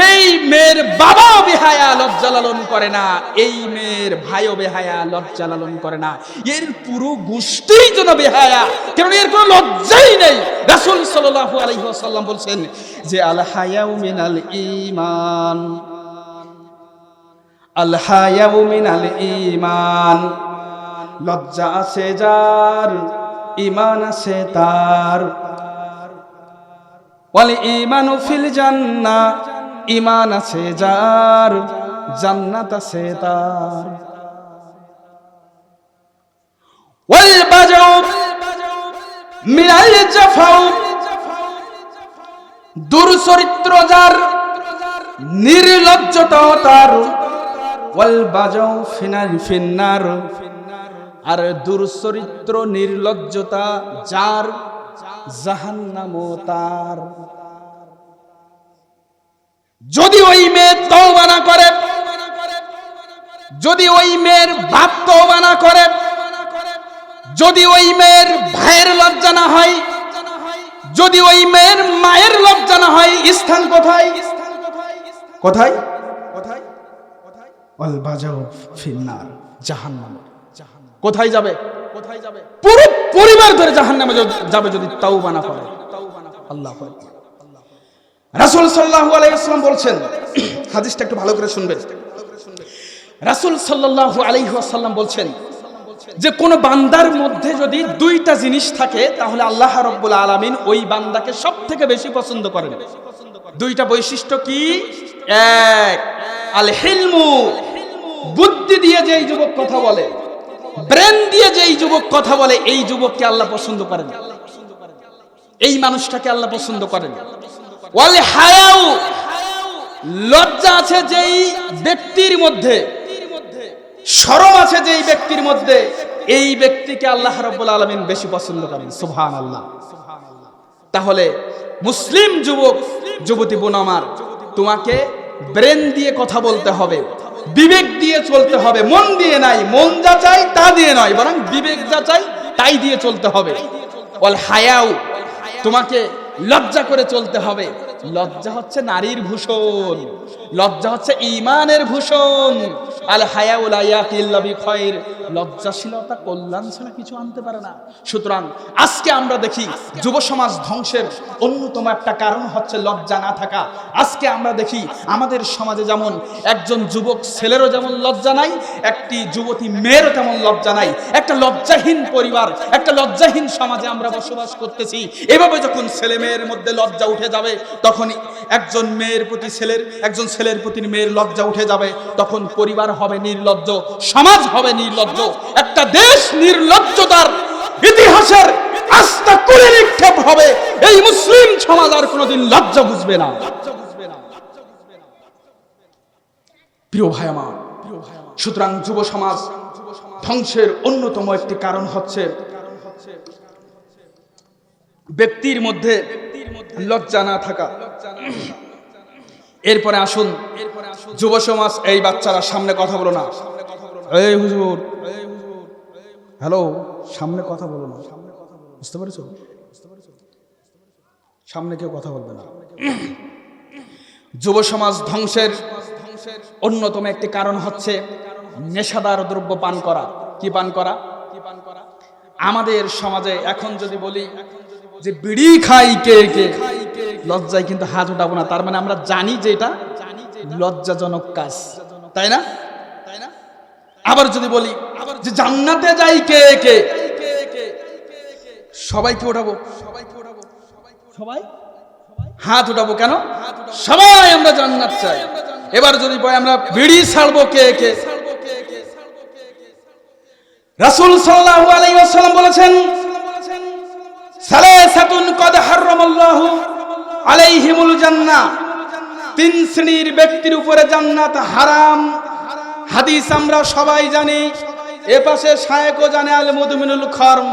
এই মেয়ের বাবা বেহায়া লজ্জা লালন করে না, এই মেয়ের ভাইও বেহায়া লজ্জা লালন করে না, এর পুরো গোষ্ঠীই যেন বেহায়া, কারণ এর কোনো লজ্জাই নেই। রাসূল সাল্লাল্লাহু আলাইহি ওয়াসাল্লাম বলছেন যে আল হায়াউ মিনাল ঈমান, আল হায়াউ মিনাল ঈমান, লজ্জা আছে যার ঈমান আছে তার, ওয়াল ঈমানু ফিল জান্নাহ, ঈমান আছে যার জান্নাত আছে তার। ওয়াল বাজাউ মিনাল জাফাউ, দুরচরিত্র যার নির্লজ্জতাও তার, ওয়াল বাজাউ ফিন্নার, আর দুরচরিত্র নির্লজ্জতা যার জাহান্নামও তার। যদি ওই মেয়ে তওবা না করে, যদি ওই মেয়ের বাপ তওবা না করে, যদি ওই মেয়ের ভাইয়ের লজ্জা না হয়, যদি ওই মেয়ের মায়ের লজ্জা না হয়, স্থান কোথায়? কোথায়? ওয়াল বাজাউ ফিন্নার, জাহান্নাম। কোথায় যাবে? কোথায় যাবে? পুরো পরিবার ধরে জাহান্নামে যাবে যদি তাওবা না করে। আল্লাহু আকবার। রাসূল সাল্লাল্লাহু আলাইহি ওয়াসাল্লাম বলছেন, হাদিসটা একটু ভালো করে শুনবেন। রাসূল সাল্লাল্লাহু আলাইহি ওয়াসাল্লাম বলছেন যে কোন বান্দার মধ্যে যদি দুইটা জিনিস থাকে তাহলে আল্লাহ রাব্বুল আলামিন ওই বান্দাকে সবথেকে বেশি পছন্দ করেন। দুইটা বৈশিষ্ট্য কি? এক, আল হিলমু, বুদ্ধি দিয়ে যে এই যুবক কথা বলে, ব্রেন দিয়ে যে এই যুবক কথা বলে, এই যুবককে আল্লাহ পছন্দ করেন, এই মানুষটাকে আল্লাহ পছন্দ করেন। ওয়াল হায়াউ, লজ্জা আছে যেই ব্যক্তির মধ্যে, শরম আছে যেই ব্যক্তির মধ্যে, এই ব্যক্তিকে আল্লাহ রাব্বুল আলামিন বেশি পছন্দ করেন। সুবহানাল্লাহ। তাহলে মুসলিম যুবক যুবতী বোন আমার, তোমাকে ব্রেন দিয়ে কথা বলতে হবে, বিবেক দিয়ে চলতে হবে, মন দিয়ে নাই, মন যা চাই তা দিয়ে নয়, বরং বিবেক যা চাই তাই দিয়ে চলতে হবে। ওয়াল হায়াউ, তোমাকে লজ্জা করে চলতে হবে। লজ্জা হচ্ছে নারীর ভূষণ, লজ্জা হচ্ছে ঈমানের ভূষণ। আল হায়াউ লা ইয়াতি ইল্লা বিখাইর, লজ্জাশীলতা কল্যাণ ছাড়া কিছু আনতে পারে না। সুতরাং আজকে আমরা দেখি যুব সমাজ ধ্বংসের অন্যতম একটা কারণ হচ্ছে লজ্জা না থাকা। আজকে আমরা দেখি আমাদের সমাজে যেমন একজন যুবক ছেলেরও যেমন লজ্জা নাই, একটি যুবতী মেয়েরও তেমন লজ্জা নাই। একটা লজ্জাহীন পরিবার, একটা লজ্জাহীন সমাজে আমরা বসবাস করতেছি। এভাবে যখন ছেলে মেয়ের মধ্যে লজ্জা উঠে যাবে, তখন একজন মেয়ের প্রতি ছেলের, একজন ছেলের প্রতি মেয়ের লজ্জা উঠে যাবে, তখন পরিবার হবে নির্লজ্জ, সমাজ হবে নির্লজ্জ, একটা দেশ নির্লজ্জতার ইতিহাসের আস্থা করে নিক্ষেপ হবে। এই মুসলিম সমাজ আর কোনোদিন লজ্জা বুঝবে না। প্রিয় ভাই আমার, সুতরাং যুব সমাজ ধ্বংসের অন্যতম একটি কারণ হচ্ছে ব্যক্তির মধ্যে লজ্জা না থাকা। এরপরে আসুন, যুব সমাজ, এই বাচ্চারা সামনে কথা বলো না, এই হুজুর, হ্যালো, সামনে কথা বলো না, বুঝতে পেরেছো? সামনে কেউ কথা বলবে না। যুব সমাজ ধ্বংসের অন্যতম একটি কারণ হচ্ছে নেশাদার দ্রব্য পান করা। কি পান করা? আমাদের সমাজে এখন যদি বলি যে বিড়ি খাই কে কে, লজ্জায় কিন্তু হাত উঠাবো না, তার মানে আমরা জানি যে এটা লজ্জাজনক কাজ, তাই না? আবার যদি বলি যে জান্নাতে যাই কে কে, সবাইকে উঠাবো, সবাই হাত উঠাবো। কেন? সবাই আমরা জান্নাত চাই। এবার যদি বলি আমরা বিড়ি ছাড়বো কে কে, রাসূল সাল্লাল্লাহু আলাইহি ওয়াসাল্লাম বলেছেন, সালাসাতুন কদ হারামাল্লাহু আলাইহিমুল জান্নাহ, তিন শ্রেণীর ব্যক্তির উপরে জান্নাত হারাম। হাদিস আমরা সবাই জানি, এ পাশে শায়েখও জানে, আল মুদমিনুল খরম,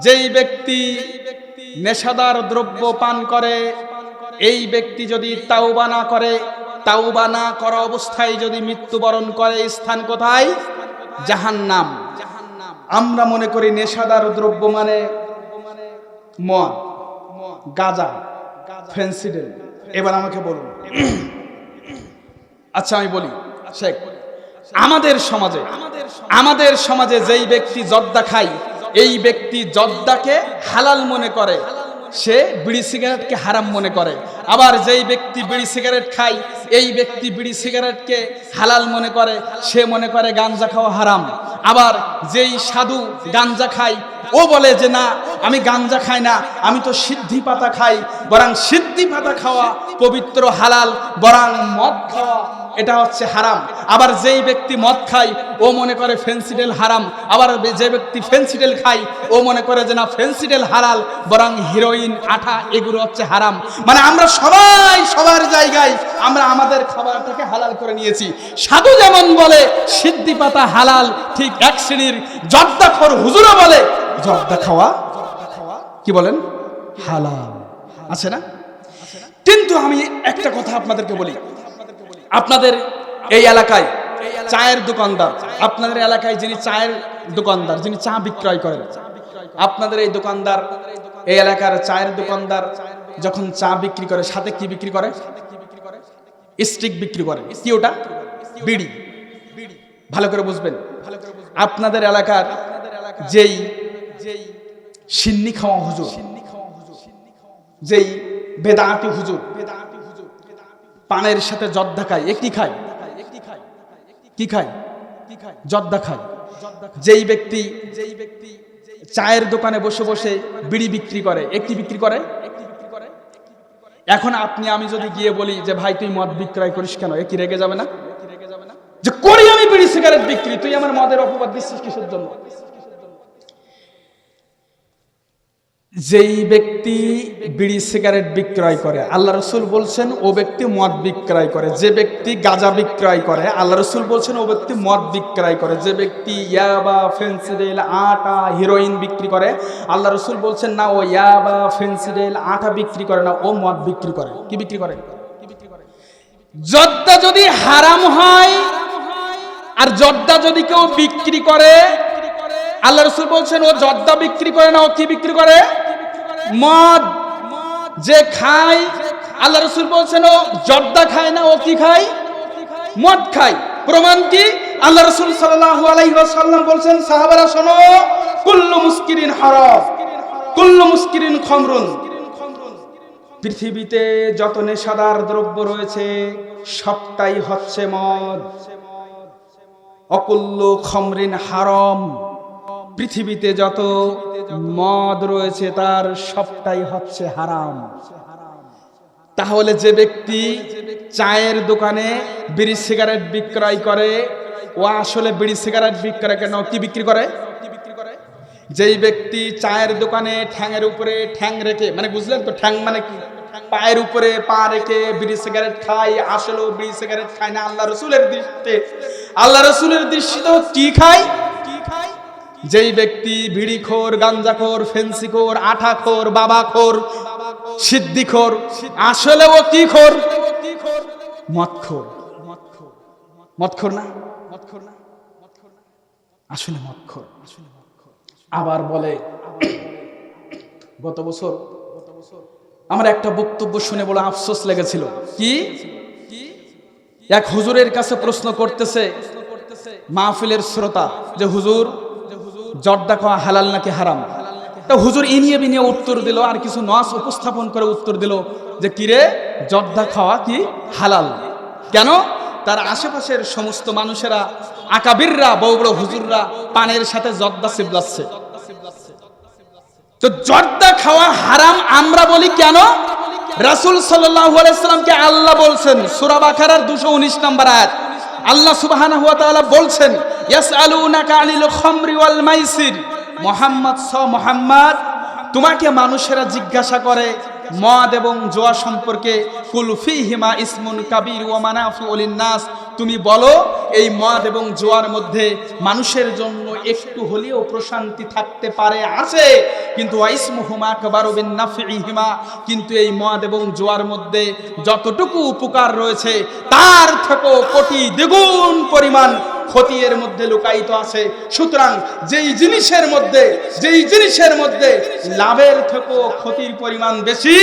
যেই ব্যক্তি নেশাদার দ্রব্য পান করে, এই ব্যক্তি যদি তাওবা না করে, তাওবা না করা অবস্থায় যদি মৃত্যুবরণ করে, স্থান কোথায়? জাহান্নাম। আমরা মনে করি নেশাদার দ্রব্য মানে মদ, গাঁজা, ফেন্সিডিল। এবার আমাকে বলুন, আচ্ছা আমি বলি শেখ, আমাদের সমাজে যেই ব্যক্তি জর্দা খায়, এই ব্যক্তি জর্দাকে হালাল মনে করে, সে বিড়ি সিগারেটকে হারাম মনে করে। আবার যেই ব্যক্তি বিড়ি সিগারেট খায়, এই ব্যক্তি বিড়ি সিগারেটকে হালাল মনে করে, সে মনে করে গাঞ্জা খাওয়া হারাম। আবার যেই সাধু গাঞ্জা খায়, ও বলে যে না, আমি গাঞ্জা খাই না, আমি তো সিদ্ধি পাতা খাই, বরং সিদ্ধি পাতা খাওয়া পবিত্র হালাল, বরং মদ খাওয়া এটা হচ্ছে হারাম। আবার যেই ব্যক্তি মদ খায়, ও মনে করে ফেন্সিডেল হারাম। আবার যে ব্যক্তি ফেন্সিডেল খায়, ও মনে করে যে না, ফেন্সিডেল হালাল, বরং হিরোইন, আঠা এগুলো হচ্ছে হারাম। মানে আমরা সবাই সবার জায়গায় আমরা আমাদের খাবারটাকে হালাল করে নিয়েছি। সাধু যেমন বলে সিদ্ধি পাতা হালাল, ঠিক এক শ্রেণীর জর্দাখোর হুজুরও বলে জর্দা খাওয়া কি বলেন হালাল, আছে না? কিন্তু আমি একটা কথা আপনাদেরকে বলি, আপনাদের এই এলাকায় চায়ের দোকানদার, আপনাদের এলাকায় যিনি চায়ের দোকানদার যিনি চা বিক্রয় করেন, আপনাদের এই দোকানদার, এই এলাকার চায়ের দোকানদার যখন চা বিক্রি করে সাথে কি বিক্রি করে? স্টিক বিক্রি করে। কি ওটা? বিড়ি। ভালো করে বুঝবেন, আপনাদের এলাকার যেই সিন্নি খাওয়া হুজুর, যেই বেদাতি হুজুর পানের সাথে জর্দা খায়, কি খায়? কি খায়? জর্দা খায়। যেই ব্যক্তি চায়ের দোকানে বসে বসে বিড়ি বিক্রি করে, কি বিক্রি করে? এখন আপনি আমি যদি গিয়ে বলি যে ভাই তুই মদ বিক্রয় করিস কেন, কি রেগে যাবে না? যে করি আমি বিড়ি সিগারেট বিক্রি, তুই আমার মদের অপবাদ দিচ্ছিস কিসের জন্য? যেই ব্যক্তি বিড়ি সিগারেট বিক্রয় করে আল্লাহ রসুল বলছেন ও ব্যক্তি মদ বিক্রয় করে। যে ব্যক্তি গাঁজা বিক্রয় করে আল্লাহ রসুল বলছেন ও ব্যক্তি মদ বিক্রয় করে। যে ব্যক্তি ইয়াবা, ফেন্সিডিল, আটা, হিরোইন বিক্রি করে আল্লাহ রসুল বলছেন না ও ইয়াবা, ফেন্সিডিল, আটা বিক্রি করে না, ও মদ বিক্রি করে। কি বিক্রি করে? জর্দা যদি হারাম হয় আর জর্দা যদি কেউ বিক্রি করে আল্লাহ রসুল বলছেন ও জর্দা বিক্রি করে না, ও কি বিক্রি করে? মদ। যে খায় আল্লাহ রসুল বলছেন ও জর্দা খায় না, ও কি খায়? মদ খায়। প্রমাণ কি? আল্লাহ রসুল সাল্লাল্লাহু আলাইহি ওয়াসাল্লাম বলছেন সাহাবারা শোনো, কুল্লু মুস্কিরিন হারাম, কুল্লু মুস্কিরিন খামরুন। পৃথিবীতে যত নেশাদার দ্রব্য রয়েছে সবটাই হচ্ছে মদ। অকুল্লু খামরিন হারাম। পৃথিবীতে যত মদ রয়েছে তার সবটাই হচ্ছে হারাম। তাহলে যে ব্যক্তি চায়ের দোকানে বিড়ি সিগারেট বিক্রয় করে ও আসলে বিড়ি সিগারেট বিক্রয় কেন, কি বিক্রি করে? যেই ব্যক্তি চায়ের দোকানে ঠ্যাংয়ের উপরে ঠ্যাং রেখে, মানে বুঝলেন তো ঠ্যাং মানে কি, পায়ের উপরে পা রেখে বিড়ি সিগারেট খায়, আসলেও বিড়ি সিগারেট খায় না। আল্লাহ রসুলের দৃষ্টিতে কি খায়? যেই ব্যক্তি বিড়িখোর, গাঞ্জাখোর, ফেন্সিখোর, আঠাখোর, বাবাখোর, সিদ্দিখোর, আসলে ও কি খোর? মদখোর। মদখোর না? আসলে মদখোর। আবার বলে গত বছর আমার একটা বক্তব্য শুনে বলে আফসোস লেগেছিল। কি? এক হুজুরের কাছে প্রশ্ন করতেছে মাহফিলের শ্রোতা যে হুজুর জর্দা খাওয়া হালাল নাকি হারাম? তা হুজুর ইনিয়ে বিনিয়ে উত্তর দিল, আর কিছু নস উপস্থাপন করে উত্তর দিল যে কিরে জর্দা খাওয়া কি হালাল? কেন? তার আশেপাশের সমস্ত মানুষেরা, আকাবিররা, বড় বড় হুজুররা পানের সাথে জর্দা চিবলাচ্ছে। তো জর্দা খাওয়া হারাম আমরা বলি কেন? রাসূল সাল্লাল্লাহু আলাইহি সাল্লামকে আল্লাহ বলছেন সূরা বাকারার 219 নম্বর আয়াত, আল্লাহ সুবহানাহু ওয়া তাআলা বলছেন ইয়াসআলুনাকা আনিল খামরি ওয়াল মাইসির। মুহাম্মদ, তোমাকে মানুষেরা জিজ্ঞাসা করে মদ এবং জুয়া সম্পর্কে, কুল ফীহিমা ইসমুন কাবীর ওয়া মানাফিউ লিন-নাস। তুমি বলো এই মদ এবং জুয়ার মধ্যে মানুষের জন্য একটু হলেও প্রশান্তি থাকতে পারে, আছে, কিন্তু ইসমুহুমা আকবারু বিন নাফিহিমা, কিন্তু এই মদ এবং জুয়ার মধ্যে যতটুকু উপকার রয়েছে তার থেকেও কোটি দ্বিগুণ পরিমাণ ক্ষতি এর মধ্যে লুকায়িত আছে। সুতরাং যেই জিনিসের মধ্যে লাভের থেকেও ক্ষতির পরিমাণ বেশি,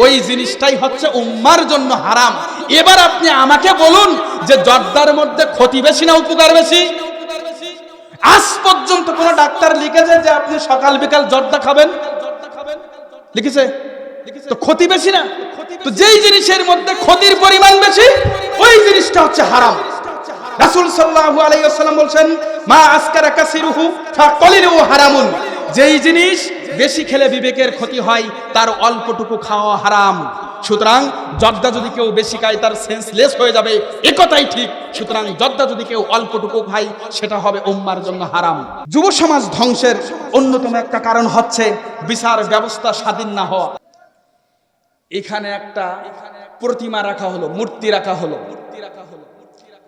ওই জিনিসটাই হচ্ছে উম্মার জন্য হারাম। এবার আপনি আমাকে বলুন যে জর্দার মধ্যে ক্ষতি বেশি না উপকার বেশি? আজ পর্যন্ত কোন ডাক্তার লিখেছে যে আপনি সকাল বিকাল জর্দা খাবেন? লিখেছে? তো ক্ষতি বেশি না? তো যেই জিনিসের মধ্যে ক্ষতির পরিমাণ বেশি ওই জিনিসটা হচ্ছে হারাম। রাসূল সাল্লাল্লাহু আলাইহি ওয়াসাল্লাম বলেন মা আসকারা কাসিরুহু ফাকালিলু হারামুন। যেই জিনিস বেশি খেলে বিবেকের ক্ষতি হয় তার অল্পটুকু খাওয়া হারাম। সুতরাং জর্দা যদি কেউ বেশি খায় তার সেন্সলেস হয়ে যাবে, একথাই ঠিক। সুতরাং জর্দা যদি কেউ অল্পটুকু খায় সেটা হবে উম্মার জন্য হারাম। যুব সমাজ ধ্বংসের অন্যতম একটা কারণ হচ্ছে বিচার ব্যবস্থা স্বাধীন না হওয়া। এখানে একটা প্রতিমা রাখা হলো, মূর্তি রাখা হলো।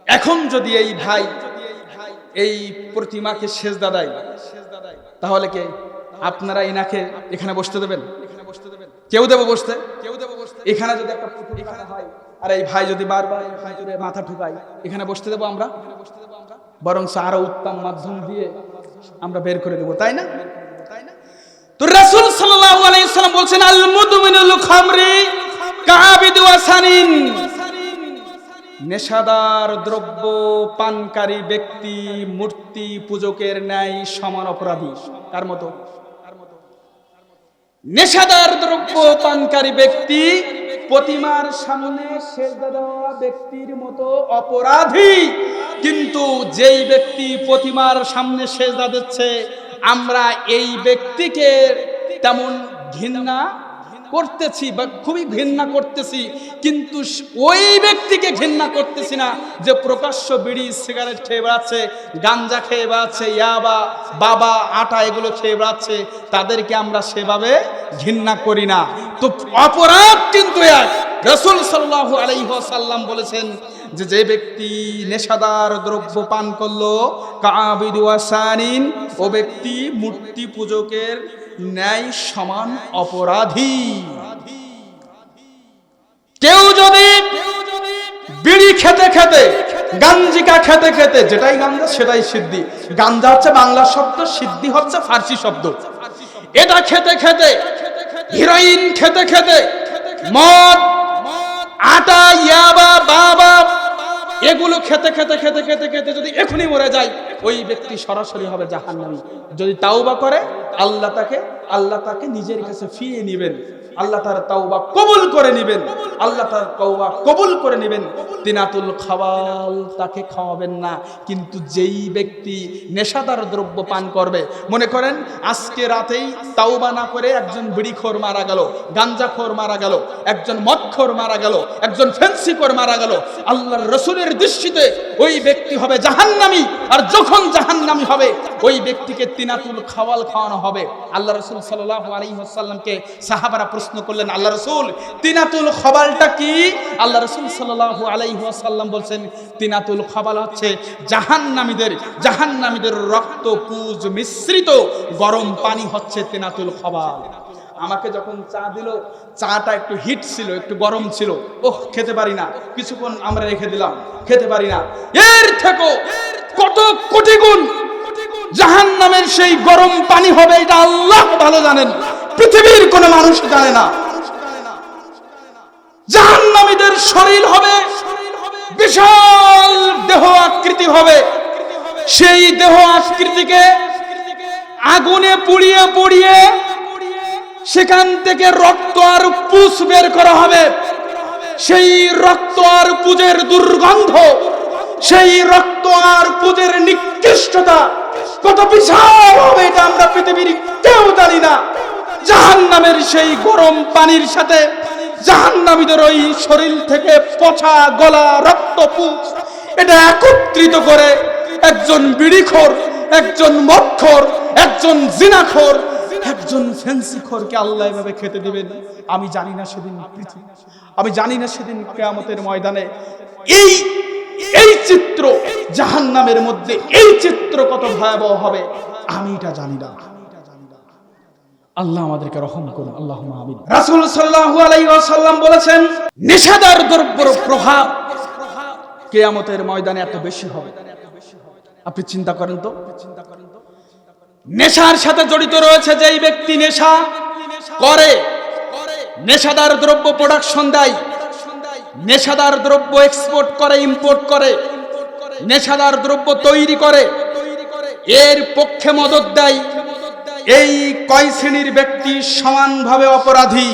এখন যদি এই ভাই এই প্রতিমাকে সেজদা দেয় তাহলে কে আপনারা ইনাকে এখানে বসতে দেবেন? কেউ দেব বসতে? এখানে যদি একটা প্রতিমা হয় আর এই ভাই যদি বারবার মাথা ঠুকায়, এখানে বসতে দেবো আমরা? বরং আরো উত্তম মাধ্যম দিয়ে আমরা বের করে দেব, তাই না? তো রাসূল সাল্লাল্লাহু আলাইহি ওয়াসাল্লাম বলছেন আল মুদমিনুল খামরি কাআবিদু ওয়াসানিন, নেশাদার দ্রব্য পানকারী ব্যক্তি মূর্তি পূজকের ন্যায় সমান অপরাধী। কার মতো? নেশাদার দ্রব্য পানকারী ব্যক্তি প্রতিমার সামনে সেজদা দেওয়া ব্যক্তির মতো অপরাধী। কিন্তু যেই ব্যক্তি প্রতিমার সামনে সেজদা দিচ্ছে, আমরা এই ব্যক্তিকে তেমন ঘৃণা করতেছি বা খুবই ঘৃণা করতেছি, কিন্তু ওই ব্যক্তিকে ঘৃণা করতেছি না যে প্রকাশ্য বিড়ি সিগারেট খেয়ে বেড়াচ্ছে, গাঞ্জা খেয়ে বেড়াচ্ছে, ইয়াবা বাবা আটা এগুলো খেয়ে বেড়াচ্ছে, তাদেরকে আমরা সেভাবে ঘৃণা করি না। তো অপরাধ কিন্তু এক। রাসূল সাল্লাল্লাহু আলাইহি ওয়াসাল্লাম বলেছেন যে যে ব্যক্তি নেশাদার দ্রব্য পান করলো কাআবিদু ওয়াসানিন, ও ব্যক্তি মূর্তি পূজকের ন্যায় সমান অপরাধী। কেউ যদি বিড়ি খেতে খেতে, গাঞ্জিকা খেতে খেতে, যেটাই গাঞ্জা সেটাই সিদ্ধি, গাঞ্জা হচ্ছে বাংলা শব্দ, সিদ্ধি হচ্ছে ফার্সি শব্দ, এটা খেতে খেতে, হিরোইন খেতে খেতে, মদ আটা ইয়াবা বাবা এগুলো খেতে খেতে খেতে খেতে খেতে যদি এখনই মরে যায়, ওই ব্যক্তি সরাসরি হবে জাহান্নামী। যদি তাওবা করে আল্লাহ তাকে নিজের কাছে ফিরিয়ে নেবেন, আল্লাহ তার তাওবা কবুল করে নেবেন, আল্লাহ তার তাওবা কবুল করে নেবেন। তিনাতুল খাবাল তাকে খাওয়াবেন না। কিন্তু যেই ব্যক্তি নেশাদার দ্রব্য পান করবে, মনে করেন আজকে রাতেই তাওবা না করে একজন বিড়িখোর মারা গেল, গাঞ্জাখোর মারা গেল, একজন মদখোর মারা গেল, একজন ফেন্সিখোর মারা গেল, আল্লাহর রাসূলের দৃষ্টিতে ওই ব্যক্তি হবে জাহান্নামী। আর যখন জাহান্নামী হবে, ওই ব্যক্তিকে তিনাতুল খাওয়াল খাওয়ানো হবে। আল্লাহ রাসূল সাল্লাল্লাহু আলাইহি ওয়াসাল্লামকে সাহাবারা প্রশ্ন করলেন, আল্লাহ রাসূল তিনাতুল খাওয়ালটা কি? আল্লাহ রাসূল সাল্লাল্লাহু আলাইহি ওয়াসাল্লাম বলছেন, তিনাতুল খাওয়াল হচ্ছে জাহান্নামীদের রক্ত পুজ মিশ্রিত গরম পানি হচ্ছে তিনাতুল খাওয়াল। আমাকে যখন চা দিল, চাটা একটু হিট ছিল, একটু গরম ছিল, ওহ খেতে পারি না, কিছুক্ষণ আমরা রেখে দিলাম, খেতে পারি না। এর থেকে কত কোটি গুণ জাহান্নামের সেই গরম পানি হবে, এটা আল্লাহ ভালো জানেন, পৃথিবীর কোনো মানুষ জানে না। জাহান্নামীদের শরীর হবে বিশাল দেহ আকৃতি হবে, সেই দেহ আকৃতিকে আগুনে পুড়িয়ে পুড়িয়ে সেখান থেকে রক্ত আর পুষ বের করা হবে। সেই রক্ত আর পুজের দুর্গন্ধ, সেই রক্ত আর পুজের নিকৃষ্টতা কত বিশাল হবে, এটা আমরা পৃথিবীর কেউ জানি না। জাহান্নামের সেই গরম পানির সাথে জাহান্নামীদের ওই শরীর থেকে পচা গলা রক্ত পুষ, এটা একত্রিত করে একজন বিড়িখোর, একজন মদখোর, একজন জিনাখোর, একজন ফেন্সিখোরকে আল্লাহ এভাবে খেতে দিবেন। আমি জানি না সেদিন কিয়ামতের ময়দানে এই চিত্র জাহান্নামের মধ্যে, এই চিত্র কত ভয়াবহ হবে, আমি এটা জানি না। আল্লাহ আমাদেরকে রহম করুন, আল্লাহুম্মা আমিন। রাসূল সাল্লাল্লাহু আলাইহি ওয়াসাল্লাম বলেছেন, নেশাদার দ্রব্যের প্রভাব কিয়ামতের ময়দানে এত বেশি হবে। আপনি চিন্তা করেন তো, নেশার সাথে জড়িত রয়েছে যেই ব্যক্তি নেশা করে, নেশাদার দ্রব্য প্রোডাকশন দেয়, নেশাদার দ্রব্য এক্সপোর্ট করে, ইম্পোর্ট করে, নেশাদার দ্রব্য তৈরি করে, এর পক্ষে মদত দেয়, এই কয় শ্রেণীর ব্যক্তি সমানভাবে অপরাধী।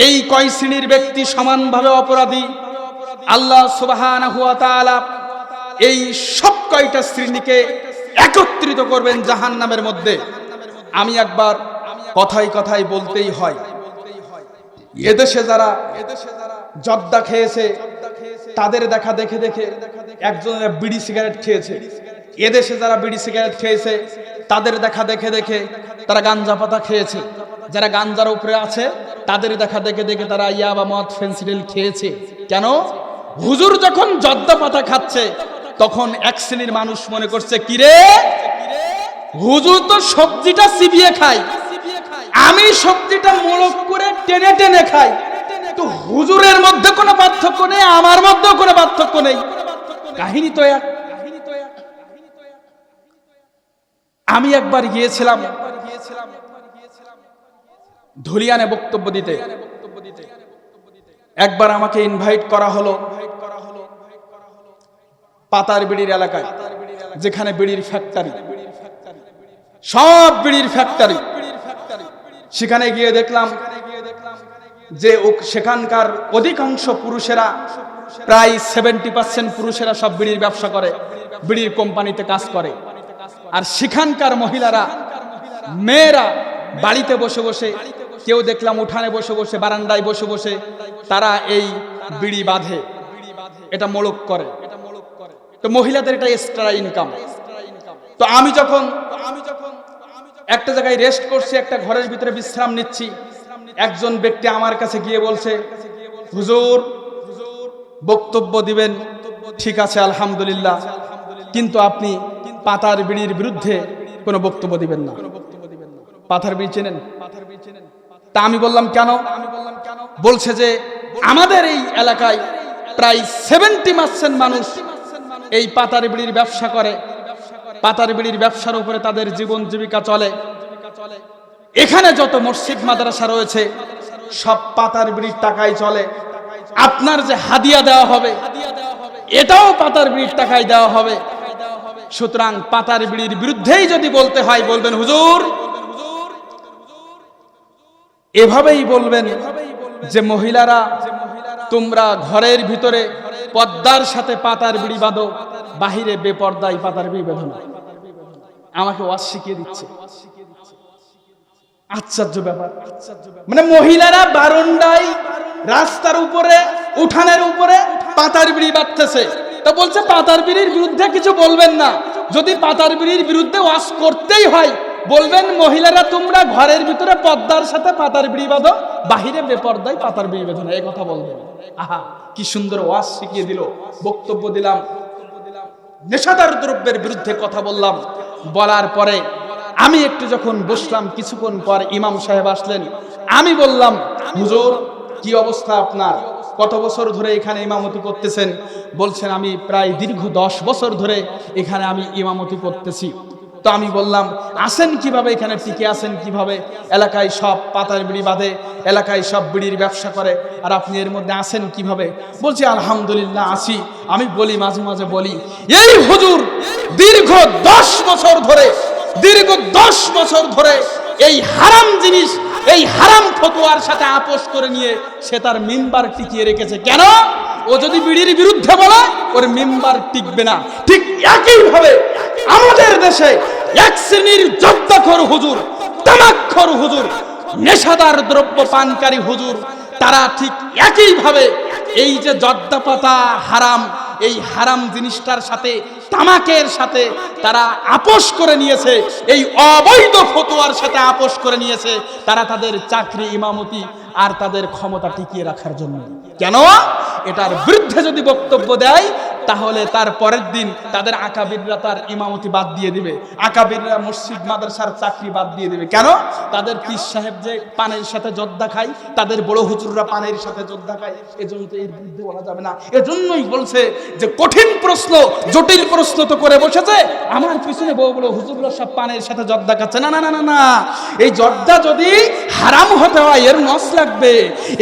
এই কয় শ্রেণীর ব্যক্তি সমানভাবে অপরাধী। আল্লাহ সুবহানাহু ওয়া তাআলা এই সব কয়টা শ্রেণীকে একত্রিত করবেন জাহান্নামের মধ্যে। আমি একবার কথায় কথায় বলতেই হয়, এদেশে যারা জর্দা খেয়েছে তাদের দেখা দেখে দেখে একজনের বিড়ি সিগারেট খেয়েছে, এদেশে যারা বিড়ি সিগারেট খেয়েছে তাদের দেখা দেখে দেখে তারা গাঞ্জা পাতা খেয়েছে, যারা গাঞ্জার উপরে আছে তাদের দেখা দেখে দেখে তারা ইয়াবা মদ ফেন্সিডিল খেয়েছে। কেন? হুজুর যখন জর্দা পাতা খাচ্ছে তখন এক শ্রেণীর মানুষ মনে করছে, কিরে হুজুর তো সবজিটা চিবিয়ে খায়, আমি সবজিটা মোলক করে টেনে টেনে খাই, তো হুজুরের মধ্যে কোনো পার্থক্য নেই, আমার মধ্যেও কোনো পার্থক্য নেই, কাহিনী তো এক। আমি একবার গিয়েছিলাম ধুলিয়ানে বক্তব্য দিতে। একবার আমাকে ইনভাইট করা হলো পাতার বিড়ির এলাকায়, যেখানে বিড়ির ফ্যাক্টরি, সব বিড়ির ফ্যাক্টরি। সেখানে গিয়ে দেখলাম যে সেখানকার অধিকাংশ পুরুষেরা, প্রায় 70% পুরুষেরা সব বিড়ির ব্যবসা করে, বিড়ির কোম্পানিতে কাজ করে। আর সেখানকার মহিলারা, মেয়েরা বাড়িতে বসে বসে, কেউ দেখলাম উঠানে বসে বসে, বারান্দায় বসে বসে তারা এই বিড়ি বাঁধে, এটা মোড়ক করে। তো মহিলাদের এটা এক্সট্রা ইনকাম। তো আমি যখন একটা জায়গায় রেস্ট করছি, একটা ঘরের ভিতরে বিশ্রাম নিচ্ছি, একজন ব্যক্তি আমার কাছে গিয়ে বলছে, হুজুর বক্তব্য দিবেন, ঠিক আছে আলহামদুলিল্লাহ, কিন্তু আপনি পাতার বিড়ির বিরুদ্ধে কোনো বক্তব্য দিবেন না। পাতার বিড়ি চেনেন? তা আমি বললাম কেন? বলছে যে আমাদের এই এলাকায় প্রায় 70% মানুষ এই পাতার বিড়ির ব্যবসা করে, পাতার বিড়ির ব্যবসার উপরে তাদের জীবন জীবিকা চলে। এখানে যত মসজিদ মাদ্রাসা রয়েছে সব পাতার বিড়ির টাকায় চলে। আপনার যে হাদিয়া দেওয়া হবে এটাও পাতার বিড়ির টাকায় দেওয়া হবে। সুতরাং পাতার বিড়ির বিরুদ্ধেই যদি বলতে হয়, বলবেন হুজুর, এভাবেই বলবেন যে মহিলারা তোমরা ঘরের ভিতরে পর্দার সাথে পাতার বিড়ি বাঁধো, বাহিরে বেপর্দায় পাতার বিড়ি বেঁধো না। আমাকে ওয়াজ শিখিয়ে দিচ্ছে। আশ্চর্য ব্যাপার। মানে মহিলারা বারান্দায়, রাস্তার উপরে, উঠানের উপরে পাতার বিড়ি বাঁধতেছে। তো বলছে পাতার বিড়ির বিরুদ্ধে কিছু বলবেন না। যদি পাতার বিড়ির বিরুদ্ধে ওয়াজ করতেই হয়, বলবেন মহিলারা তোমরা ঘরের ভিতরে পর্দার সাথে পাতার বিড়ি বাঁধো, বাহিরে বেপর্দায় পাতার বিড়ি বেঁধো না, এই কথা বলবেন। আহা, কি সুন্দর ওয়াজ শিখিয়ে দিল। বক্তব্য দিলাম, নেশাদার দ্রব্যের বিরুদ্ধে কথা বললাম। বলার পরে আমি একটু যখন বসলাম, কিছুক্ষণ পর ইমাম সাহেব আসলেন। আমি বললাম, হুজুর কি অবস্থা আপনার? কত বছর ধরে এখানে ইমামতি করতেছেন? বলছেন আমি প্রায় দীর্ঘ 10 বছর ধরে এখানে আমি ইমামতি করতেছি। তো আমি বললাম, আসেন কিভাবে, এখানে টিকে আসেন কিভাবে? এলাকায় সব পাতার বিড়ি বাঁধে, এলাকায় সব বিড়ির ব্যবসা করে, আর আপনি এর মধ্যে আসেন কিভাবে? বলছি আলহামদুলিল্লাহ আসি। আমি বলি, মাঝে মাঝে বলি, এই হুজুর দীর্ঘ 10 বছর ধরে, দীর্ঘ 10 বছর ধরে এই হারাম জিনিস, এই হারাম ফতোয়ার সাথে আপোষ করে নিয়ে সে তার মিম্বার টিকিয়ে রেখেছে। কেন? ও যদি বিড়ির বিরুদ্ধে বলে ওর মিম্বার টিকবে না। ঠিক একইভাবে আমাদের দেশে এক শ্রেণীর জব্দাখোর হুজুর, তামাকখোর হুজুর, নেশাদার দ্রব্য পানকারী হুজুর, তারা ঠিক একইভাবে এই যে জর্দা পাতা হারাম, এই হারাম জিনিসটার সাথে, তামাকের সাথে তারা আপোষ করে নিয়েছে, এই অবৈধ ফতোয়ার সাথে আপোষ করে নিয়েছে। তারা তাদের চাকরি, ইমামতি আর তাদের ক্ষমতা টিকিয়ে রাখার জন্য। কেন? এটার বিরুদ্ধে যদি বক্তব্য দেয় তাহলে তার পরের দিন তাদের আকাবিররা তার ইমামতি বাদ দিয়ে দিবে, আকাবিররা মসজিদ মাদ্রাসার চাকরি বাদ দিয়ে দিবে। কেন? তাদের পীর সাহেব যে পানের সাথে জর্দা খায়, তাদের বড় হুজুররা পানের সাথে জর্দা খায়, এজন্য তো এর বিরুদ্ধে বলা যাবে না। এজন্যই বলছে যে কঠিন প্রশ্ন, জটিল প্রশ্ন তো করে বসেছে, আমার পিছনে বড় বড় হুজুররা সব পানের সাথে জর্দা খাচ্ছে। না না না না না, এই জর্দা যদি হারাম হতে হয় এর নস লাগবে,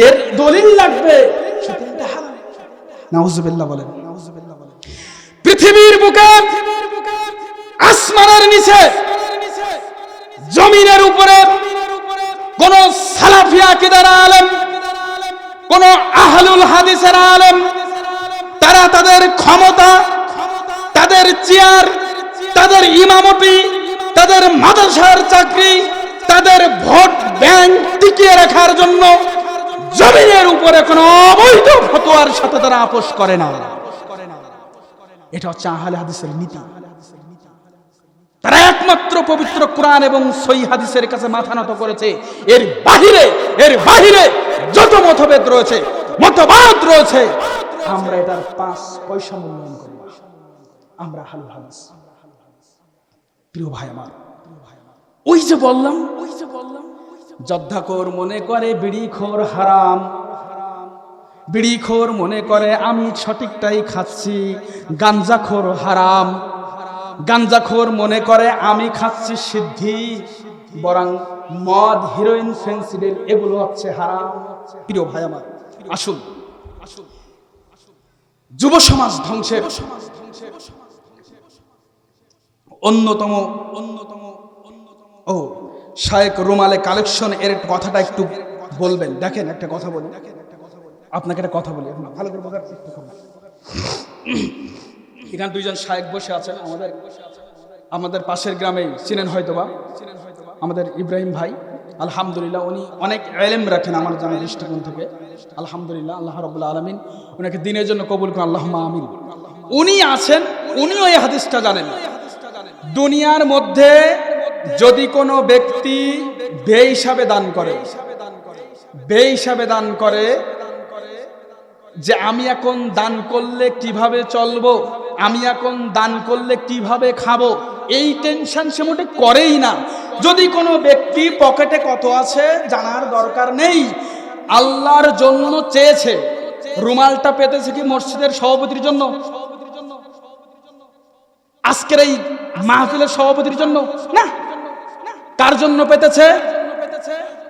এর দলিল লাগবে। নাউজুবিল্লাহ বলেন। পৃথিবীর বুকে, আসমানের নিচে, জমিনের উপরে কোন সালাফি আকীদার আলেম, কোন আহলুল হাদিসের আলেম, তারা তাদের ক্ষমতা, তাদের চেয়ার, তাদের ইমামতি, তাদের মাদ্রাসার চাকরি, তাদের ভোট ব্যাংক টিকিয়ে রাখার জন্য জমিনের উপরে কোন অবৈধ ফতোয়ার সাথে তারা আপোষ করে না। এটা হচ্ছে আহলে হাদিসের নীতি। তারা একমাত্র পবিত্র কোরআন এবং সহিহ হাদিসের কাছে মাথা নত করেছে। এর বাহিরে যত মতভেদ রয়েছে, মতবাদ রয়েছে, আমরা এটার 5 পয়সা মূল্যায়ন করি। আমরা আহলে হাদিস। প্রিয় ভাই আমার, ওই যে বললাম জর্দাখোর মনে করে বিড়িখোর হারাম, বিড়িখোর মনে করে আমি সঠিকটাই খাচ্ছি, গাঞ্জাখোর হারাম, গাঞ্জাখোর মনে করে আমি খাচ্ছি সিদ্ধি, বরং মদ, হিরোইন, ফেন্সিডিল এগুলো হচ্ছে হারাম। প্রিয় ভাই আমার, আসুন যুব সমাজ ধ্বংসের অন্যতম শায়েখ রুমালে কালেকশন এর কথাটা একটু বলবেন। দেখেন একটা কথা বলি, আপনাকে একটা কথা বলি, ভালো করে বোঝার চেষ্টা করুন। এখানে দুইজন শায়েখ বসে আছেন আমাদের পাশের গ্রামে, চিনেন হয়তোবা আমাদের ইব্রাহিম ভাই। আলহামদুলিল্লাহ উনি অনেক ইলম রাখেন আমার জানার দৃষ্টিকোণ থেকে। আলহামদুলিল্লাহ, আল্লাহ রাব্বুল আলামিন উনাকে দ্বীনের জন্য কবুল করুন, আল্লাহুম্মা আমিন। উনি আছেন, উনিও এই হাদিসটা জানেন। দুনিয়ার মধ্যে যদি কোনো ব্যক্তি বেহিসাবে দান করে যে আমি এখন দান করলে কিভাবে চলবো, আমি এখন দান করলে কিভাবে খাবো, এই টেনশন সে মোটে করেই না। যদি কোনো ব্যক্তি পকেটে কত আছে জানার দরকার নেই, আল্লাহর জন্য চেয়েছে। রুমালটা পেতেছে কি মসজিদের সভাপতির জন্য, আজকের এই মাহফিলের সভাপতির জন্য না, কার জন্য পেতেছে?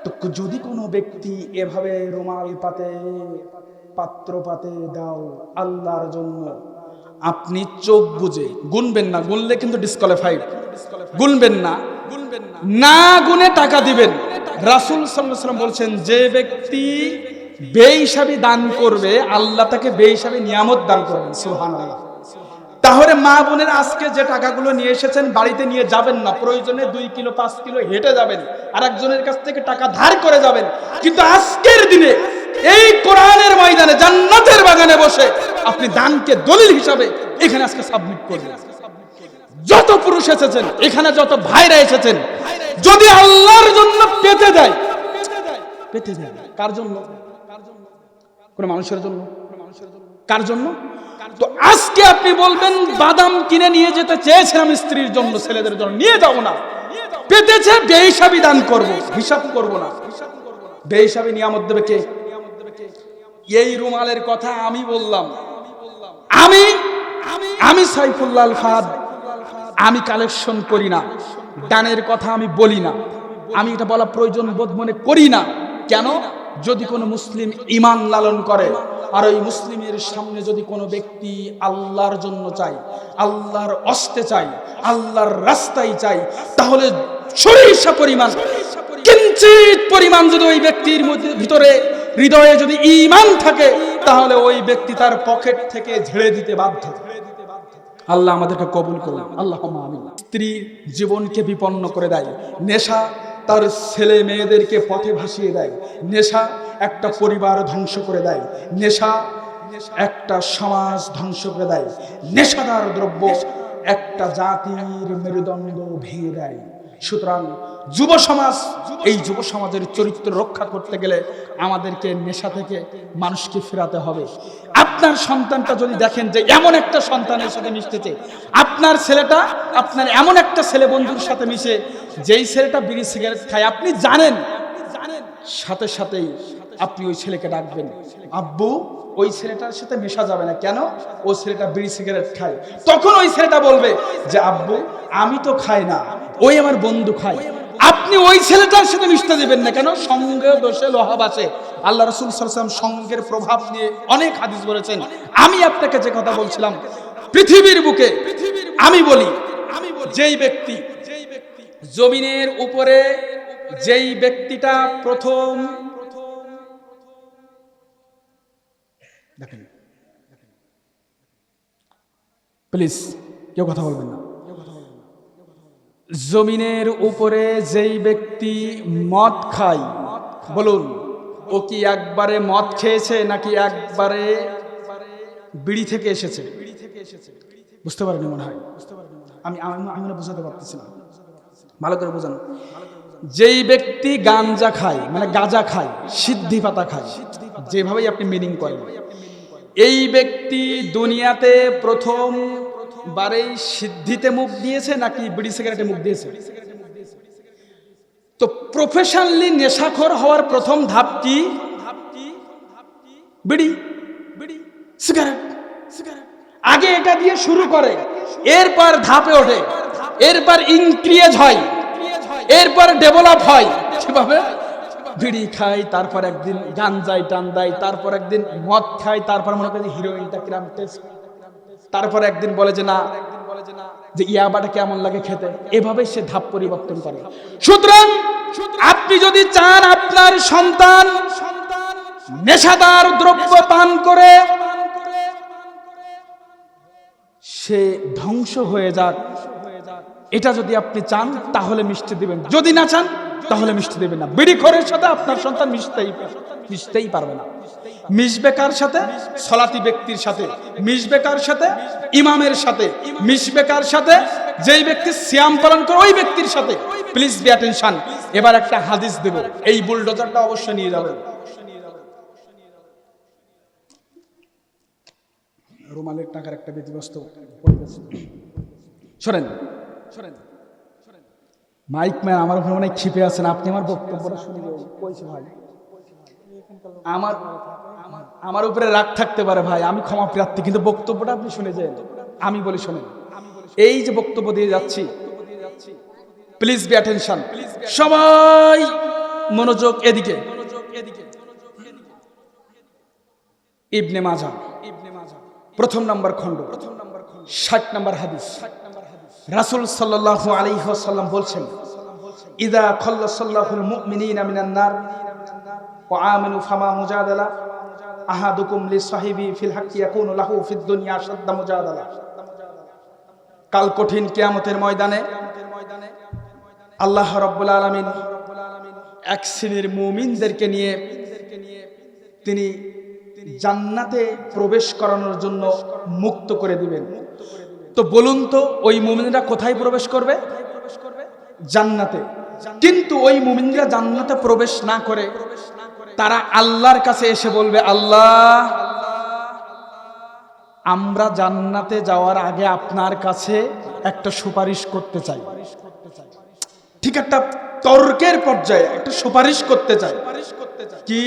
তো যদি কোনো ব্যক্তি এভাবে রুমাল পাতে, পাত্র পাতে দাও আল্লাহর জন্য, আপনি চোখ বুঝে গুনবেন না, গুনলে কিন্তু ডিসকোয়ালিফাইড। গুনবেন না, না গুনে টাকা দিবেন। রাসূল সাল্লাল্লাহু আলাইহি ওয়াসাল্লাম বলছেন, যে ব্যক্তি বেহিসাবি দান করবে আল্লাহ তাকে বেহিসাবি নিয়ামত দান করবেন। সুবহানাল্লাহ। তাহলে মা বোনের আজকে যে টাকাগুলো নিয়ে এসেছেন বাড়িতে নিয়ে যাবেন না, প্রয়োজনে 2 কিলো 5 কিলো হেঁটে যাবেন, আর একজনের কাছ থেকে টাকা ধার করে যাবেন। কিন্তু আজকের দিনে এই কোরআনের ময়দানে জান্নাতের বাগানে বসে আপনি দানকে দলিল হিসাবে এখানে আজকে সাবমিট করবেন। যত পুরুষ এসেছেন এখানে, যত ভাইরা এসেছেন, যদি আল্লাহর জন্য পেতে দেয়, কার জন্য? কোন মানুষের জন্য? কার জন্য? তো আজকে আপনি বলবেন বাদাম কিনে নিয়ে যেতে চেয়েছিলাম স্ত্রীর জন্য, ছেলেদের জন্য, নিয়ে যাবো না, পেতেছে বেহিসাবি দান করব, হিসাব করব না। বেহিসাবি নিয়ামত দেবে কে? এই রুমালের কথা আমি বললাম, আমি সাইফুল্লাহ আল ফাদ, আমি কালেকশন করি না, দানের কথা আমি বলি না, আমি এটা বলা প্রয়োজন বোধ মনে করি না। কেন? যদি কোনো মুসলিম ঈমান লালন করে আর ওই মুসলিমের সামনে যদি কোনো ব্যক্তি আল্লাহর জন্য চাই, আল্লাহর অস্তে চাই, আল্লাহর রাস্তায় চাই, তাহলে সরিষা পরিমাণ, কিঞ্চিত পরিমাণ যদি ওই ব্যক্তির মধ্যে ভিতরে হৃদয়ে যদি ঈমান থাকে, তাহলে ওই ব্যক্তি তার পকেট থেকে ঝেড়ে দিতে বাধ্য। আল্লাহ আমাদেরকে কবুল করুন, আল্লাহুম্মা আমিন। স্ত্রী জীবনকে বিপন্ন করে দেয়, নেশা তার ছেলে মেয়েদেরকে পথে ভাসিয়ে দেয়, নেশা একটা পরিবার ধ্বংস করে দেয়, নেশা একটা সমাজ ধ্বংস করে দেয়, নেশাদার দ্রব্য একটা জাতির মেরুদণ্ড ভেঙে দেয়। সুতরাং যুব সমাজ, এই যুব সমাজের চরিত্র রক্ষা করতে গেলে আমাদেরকে নেশা থেকে মানুষকে ফেরাতে হবে। আপনার সন্তানটা যদি দেখেন যে এমন একটা সন্তানের সাথে মিশতেছে, আপনার ছেলেটা আপনার এমন একটা ছেলে বন্ধুর সাথে মিশে, যেই ছেলেটা বিড়ি সিগারেট খায়, আপনি জানেন, সাথে সাথেই আপনি ওই ছেলেকে ডাকবেন, আব্বু ওই ছেলেটার সাথে মেশা যাবে না। কেন? ওই ছেলেটা বিড়ি সিগারেট খায়। তখন ওই ছেলেটা বলবে যে আব্বু আমি তো খাই না, ওই আমার বন্ধু খায়। আপনি ওই ছেলেটার সাথে মিশতে দেবেন না। কেন? সঙ্গে দোষে লোহা বাসে। আল্লাহ রাসূল সাল্লাল্লাহু আলাইহি ওয়াসাল্লাম সঙ্গের প্রভাব নিয়ে অনেক হাদিস বলেছেন। আমি আপনাকে যে কথা বলছিলাম, পৃথিবীর বুকে আমি বলি, যেই ব্যক্তি জমিনের উপরে, যেই ব্যক্তিটা প্রথম, দেখেন প্লিজ কেউ কথা বলবেন না, জমিনের উপরে যেই ব্যক্তি মদ খায়, বলুন ও কি একবারে মদ খেয়েছে নাকি একবারে বিড়ি থেকে এসেছে? বুঝতে পারেনি মনে হয়, আমি বুঝাতে পারতেছি না, ভালো করে বোঝান। যেই ব্যক্তি গাঞ্জা খায়, মানে গাঁজা খায়, সিদ্ধি পাতা খায়, যেভাবেই আপনি মিনিং করেন, এই ব্যক্তি দুনিয়াতে প্রথম বারেই সিদ্ধিতে মুখ দিয়েছে নাকি বিড়ি সিগারেটে মুখ দিয়েছে? তো প্রফেশনালি নেশাখোর হওয়ার প্রথম ধাপ কি? বিড়ি সিগারেট। আগে এটা দিয়ে শুরু করে, এরপর ধাপে ওঠে, এরপর ইনক্রিজ হয়, এরপর ডেভেলপ হয়। কিভাবে? বিড়ি খাই, তারপর একদিন গাঞ্জায় টান দেয়, তারপর একদিন মদ খাই, তারপর মনে করে হিরোইনটা কিরাম টেস্ট, তারপর একদিন বলে যে না, যে ইয়াবাটা কেমন লাগে খেতে। এভাবে সে ধাপ পরিবর্তন করে। সুতরাং আপনি যদি চান আপনার সন্তান নেশাদার দ্রব্য পান করে সে ধ্বংস হয়ে যাক, এটা যদি আপনি চান তাহলে মিষ্টি দিবেন, যদি না চান তাহলে মিষ্টি দেবেন না। বিড়িখোরের সাথে আপনার সন্তান মিশতেই পারবে না। মিশবে কার সাথে? সলাতি ব্যক্তির সাথে। মিশবে কার সাথে? ইমামের সাথে। মিশবে কার সাথে? যেই ব্যক্তি সিয়াম পালন করে ওই ব্যক্তির সাথে। Please be attention. এবার একটা হাদিস দেব, এই বুলডোজারটা অবশ্যই নিয়ে যাবেন। রুমালের টাকার একটা ব্যতিব্যস্ত পরিবেশ। শোনেন, মাইক ম্যান আমার ওখানে অনেক ক্ষিপে আছেন, আপনি আমার বক্তব্যটা শুনে কইছে ভাই, আমার উপরে রাগ থাকতে পারে ভাই, আমি ক্ষমা প্রার্থী, কিন্তু বক্তব্যটা আপনি শুনে যান। আমি বলি শোনেন, এই যে বক্তব্য দিয়ে যাচ্ছি, প্লিজ বি অ্যাটেনশন, সবাই মনোযোগ এদিকে। ইবনে মাজাহ প্রথম নম্বর খণ্ড 60 নম্বর হাদিস। রাসূল সাল্লাল্লাহু আলাইহি ওয়াসাল্লাম বলছেন, ইযা খাল্লাসাল্লাহুল মুমিনিনা মিনান নার ওয়া আমিনু ফামা মুজাদালা আহাদুকুম লিসাহিবি ফিল হাক্কি ইয়াকুনু লাহু ফিদ দুনিয়া শাদ্দা মুজাদালা। কাল কঠিন কিয়ামতের ময়দানে আল্লাহ রাব্বুল আলামিন এক শ্রেণীর মুমিনদেরকে নিয়ে তিনি জান্নাতে প্রবেশ করানোর জন্য মুক্ত করে দিবেন। তো বলুন তো, ওই মুমিনরা কোথায় প্রবেশ করবে? জান্নাতে। কিন্তু ওই মুমিনরা জান্নাতে প্রবেশ না করে তারা আল্লাহর কাছে এসে বলবে, আল্লাহ, আমরা জান্নাতে যাওয়ার আগে আপনার কাছে একটা সুপারিশ করতে চাই। ঠিক একটা তর্কের পর্যায়ে একটা সুপারিশ করতে চাই। কি?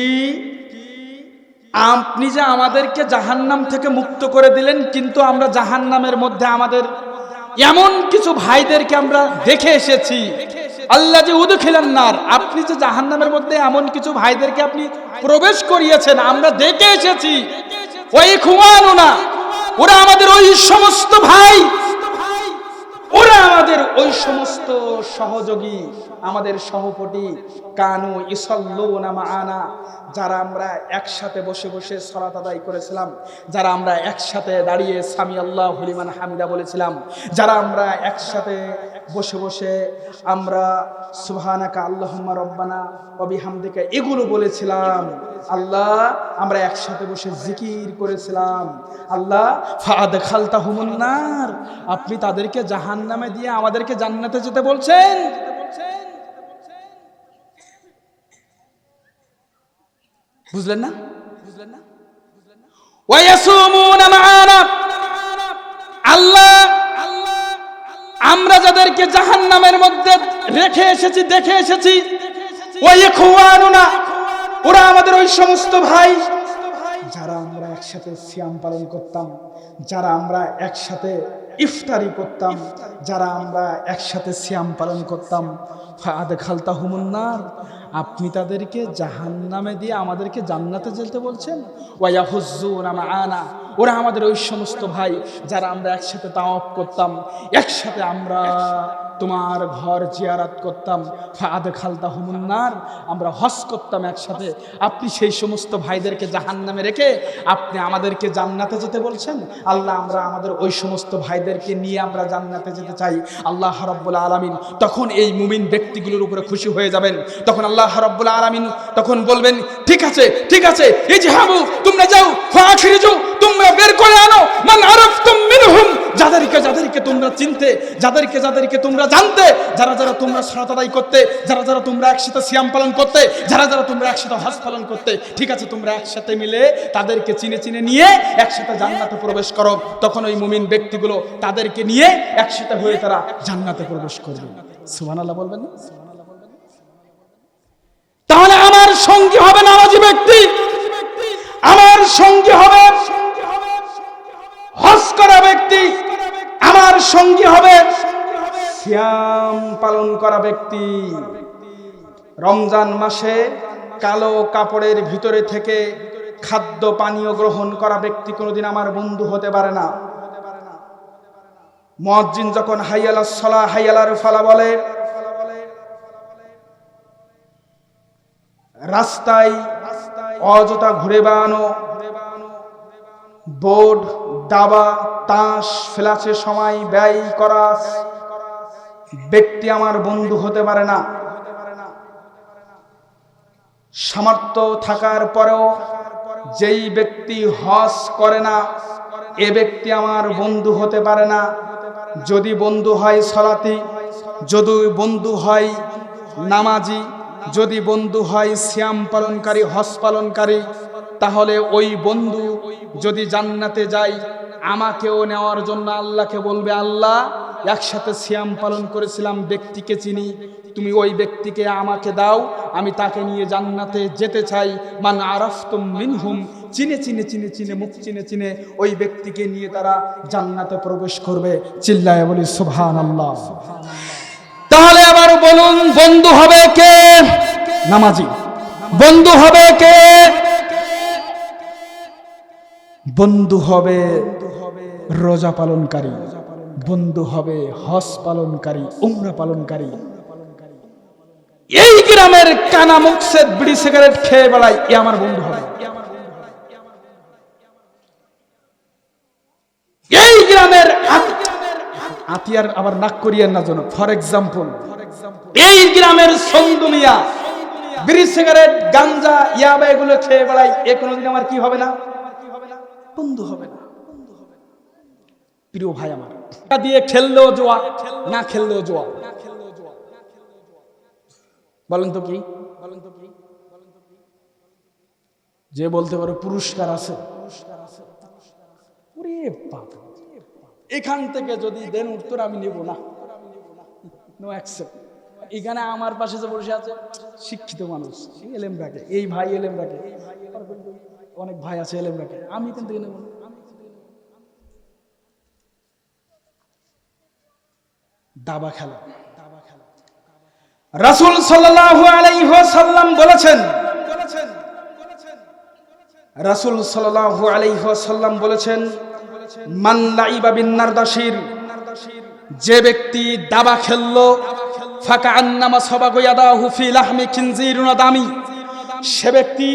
আপনি যে আমাদেরকে জাহান্নাম থেকে মুক্ত করে দিলেন, কিন্তু আমরা জাহান্নামের মধ্যে আমাদের এমন কিছু ভাইদেরকে আমরা দেখে এসেছি, আল্লাহ যে উদখিলান নার, আপনি যে জাহান্নামের মধ্যে এমন কিছু ভাইদেরকে আপনি প্রবেশ করিয়েছেন, আমরা দেখে এসেছি। ওই খুয়ানুনা, ওরা আমাদের ওই সমস্ত ভাই, ওরা আমাদের ওই সমস্ত সহযোগী, আমাদের সহপাঠী, কানু ইসাল্লুনা মাআনা, যারা আমরা একসাথে বসে বসে সালাত আদায় করেছিলাম, যারা আমরা একসাথে দাঁড়িয়ে সামি আল্লাহু লিমান হামিদা বলেছিলাম, যারা আমরা একসাথে বসে বসে আমরা সুবহানাকা আল্লাহুম্মা রব্বানা ওয়া বিহামদিকা এগুলো বলেছিলাম। আল্লাহ, আমরা একসাথে বসে জিকির করেছিলাম। আল্লাহ, ফাআদখালতাহুমুন নার, আপনি তাদেরকে জাহান্নামে দিয়ে আমাদেরকে জান্নাতে যেতে বলছেন। বুঝলেন না? ওয়ায়াসুমুনা মাআনা, আল্লাহ, আমরা যাদেরকে জাহান্নামের মধ্যে রেখে এসেছি, দেখে এসেছি, ওয়াইখওয়ানুনা, ওরা আমাদের ওই সমস্ত ভাই যারা আমরা একসাথে সিয়াম পালন করতাম, যারা আমরা একসাথে ইফতারি করতাম, যারা আমরা একসাথে সিয়াম পালন করতাম। ফাআদখালতাহুমুন নার, আপনি তাদেরকে জাহান্নামে দিয়ে আমাদেরকে জান্নাতে যেতে বলছেন। ওয়ায়াহুজ্জুনা মাআনা, ওরা আমাদের ওই সমস্ত ভাই যারা আমরা একসাথে তাওয়াফ করতাম, একসাথে আমরা তোমার ঘর জিয়ারত করতাম। ফাআদখালতাহুমুন নার, আমরা হজ করতাম একসাথে। আপনি সেই সমস্ত ভাইদেরকে জাহান্নামে রেখে আপনি আমাদেরকে জান্নাতে যেতে বলছেন। আল্লাহ, আমরা আমাদের ওই সমস্ত ভাইদেরকে নিয়ে আমরা জান্নাতে যেতে চাই। আল্লাহ রাব্বুল আলামিন তখন এই মুমিন ব্যক্তিগুলোর উপরে খুশি হয়ে যাবেন। তখন আল্লাহ রাব্বুল আলামিন তখন বলবেন, ঠিক আছে, ঠিক আছে, ইজহাবু, তোমরা যাও, ফাআখরিজু, তোমরা বের করে আনো, মান আরাফতুম মিনহুম, যাদেরকে যাদেরকে তোমরা চিনতে, যাদেরকে যাদেরকে তোমরা জানতে, যারা যারা তোমরা সালাত আদায় করতে, যারা যারা তোমরা একসাথে সিয়াম পালন করতে, যারা যারা তোমরা একসাথে হজ পালন করতে, ঠিক আছে, তোমরা একসাথে মিলে তাদেরকে চিনে চিনে নিয়ে একসাথে জান্নাতে প্রবেশ করো। তখন ওই মুমিন ব্যক্তিগুলো তাদেরকে নিয়ে একসাথে হয়ে তারা জান্নাতে প্রবেশ করবে। সুবহানাল্লাহ বলবেন না? তাহলে আমার সঙ্গী হবে নামাজি ব্যক্তি, আমার সঙ্গী হবে হজ করা ব্যক্তি, আমার সঙ্গী হবে সিয়াম পালন করা ব্যক্তি। রমজান মাসে কালো কাপড়ের ভিতরে থেকে খাদ্য পানীয় গ্রহণ করা ব্যক্তি কোনোদিন আমার বন্ধু হতে পারে না। মুয়াজ্জিন যখন হাইয়া আলাস সালাহ হাইয়া আলাল ফালাহ বলে, রাস্তায় অযথা ঘুরে বেড়ানো, বোর্ড, দাবা, তাস, ফ্ল্যাশে সময় ব্যয় করা ব্যক্তি আমার বন্ধু হতে পারে না। সামর্থ্য থাকার পরেও যেই ব্যক্তি হজ করে না, এ ব্যক্তি আমার বন্ধু হতে পারে না। যদি বন্ধু হয় সালাতি, যদি বন্ধু হয় নামাজি, যদি বন্ধু হয় সিয়াম পালনকারী, হজ পালনকারী, তাহলে ওই বন্ধু যদি জান্নাতে যায়, আমাকেও নেওয়ার জন্য আল্লাহকে বলবে, আল্লাহ একসাথে সিয়াম পালন করেছিলাম, ব্যক্তিকে চিনি, তুমি ওই ব্যক্তিকে আমাকে দাও, আমি তাকে নিয়ে জান্নাতে যেতে চাই। মান আরাফতুম মিনহুম, চিনে চিনে চিনে চিনে মুখ চিনে চিনে ওই ব্যক্তিকে নিয়ে তারা জান্নাতে প্রবেশ করবে। চিল্লায় বলি সুবহানাল্লাহ। তাহলে আবার বলুন, বন্ধু হবে কে? নামাজি। বন্ধু হবে কে? বন্ধু হবে রোজা পালনকারী, বন্ধু হবে হজ পালনকারী, উমরা পালনকারী। এই গ্রামের কানা মুখসেদ বিড়ি সিগারেট খেয়ে বেড়ায়, এ আমার বন্ধু হবে। এই গ্রামের আতিয়ার আবার নাক করিয়েন না যেন। ফর এক্সাম্পল, এই গ্রামের সন্দু মিয়া বিড়ি সিগারেট গাঞ্জা ইয়াবা এগুলো খেয়ে বেড়ায়, এ কোনোদিন আমার কি হবে না? বন্ধু হবে না। প্রিয় ভাই আমার, টাকা দিয়ে খেললেও জোয়া, না খেললেও জোয়া। বলেন তো কি? যে বলতে পারো পুরস্কার আছে, ওরে বাবা, এখান থেকে যদি দেন উত্তর আমি নেব না, নো অ্যাকসেপ্ট। এখানে আমার পাশে যে বসে আছে শিক্ষিত মানুষ, এলেম রাখে, এই ভাই এলেম রাখে, অনেক ভাই আছে এলেম রাখে, আমি কিন্তু নেব না। দাবা খেলা, রাসূল সাল্লাল্লাহু আলাইহি ওয়াসাল্লাম বলেছেন, রাসূল সাল্লাল্লাহু আলাইহি ওয়াসাল্লাম বলেছেন, মান লাইবা বিন নারদাশির, যে ব্যক্তি দাবা খেললো, ফাকান্নামা সাবাগা ইয়াদাহু ফি লাহমি খিনজিরিন দামি, সে ব্যক্তি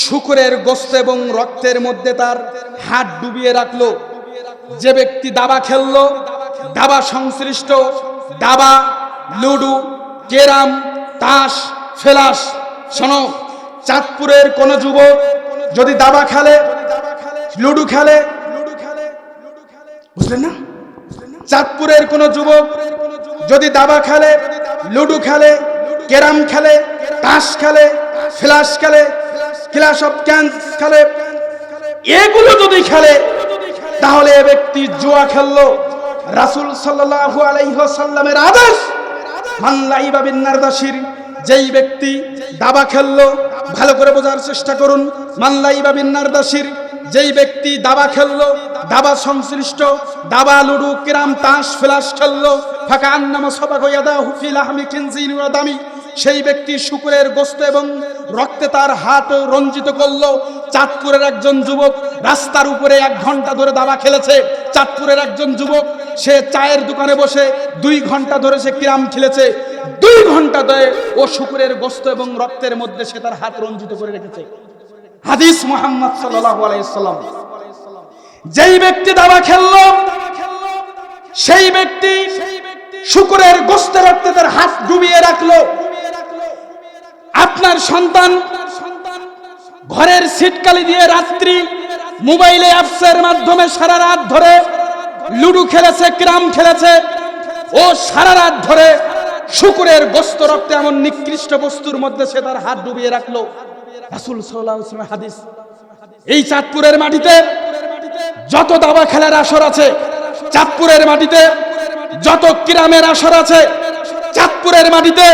শূকরের গোশত এবং রক্তের মধ্যে তার হাত ডুবিয়ে রাখলো। যে ব্যক্তি দাবা খেললো, দাবা সংশ্লিষ্ট দাবা, লুডু, ক্যারাম, তাস, ফেলাস। শোনো, চাঁদপুরের কোন যুবক যদি দাবা খেলে, লুডু খেলে, বুঝলেন না? চাঁদপুরের কোন যুবক যদি দাবা খেলে, লুডু খেলে, ক্যারাম খেলে, তাস খেলে, ফ্ল্যাশ খেলে, ক্ল্যাশ অফ ক্ল্যান্স খেলে, এগুলো যদি খেলে, তাহলে এ ব্যক্তি জুয়া খেললো। রাসূল সাল্লাল্লাহু আলাইহি ওয়াসাল্লামের আদেশ, মান লাইবা বিন নারদাশির, যেই ব্যক্তি দাবা খেললো, ভালো করে বোঝার চেষ্টা করুন, মান লাইবা বিন নারদাশির, যেই ব্যক্তি দাবা খেললো, দাবা সংশ্লিষ্ট দাবা, লুডু, ক্যারাম, তাস, ফ্ল্যাশ খেললো, ফাকান্নামা সাবাগা ইয়াদাহু ফি লাহমি খিনজিরিন দামি, সেই ব্যক্তি শূকরের গোশত এবং রক্তে তার হাত রঞ্জিত করলো। চাঁদপুরের একজন যুবক রাস্তার উপরে 1 ঘন্টা ধরে দাবা খেলেছে। চাঁদপুরের একজন যুবক, সে চায়ের দোকানে বসে 2 ঘন্টা ধরে সে ক্যারাম খেলেছে। 2 ঘন্টা ধরে ও শূকরের গোশত এবং রক্তের মধ্যে সে তার হাত রঞ্জিত করে রেখেছে। হাদিস মুহাম্মদ সাল্লাল্লাহু আলাইহি ওয়াসাল্লাম। যেই ব্যক্তি দাবা খেললো, সেই ব্যক্তি শূকরের গোশতে রক্তে তার হাত ডুবিয়ে রাখলো। আপনার সন্তান ঘরের সিটকালি দিয়ে রাত্রি মোবাইলে অ্যাপসের মাধ্যমে সারা রাত ধরে লুডু খেলেছে, ক্যারাম খেলেছে, ও সারা রাত ধরে শূকরের গোশত রক্তে এমন নিকৃষ্ট বস্তুর মধ্যে সে তার হাত ডুবিয়ে রাখলো। রাসূল সাল্লাল্লাহু আলাইহি ওয়াসাল্লামের হাদিস। এই চাঁদপুরের মাটিতে যত দাবা খেলার আসর আছে, চাঁদপুরের মাটিতে যত ক্যারামের আসর আছে, চাঁদপুরের মাটিতে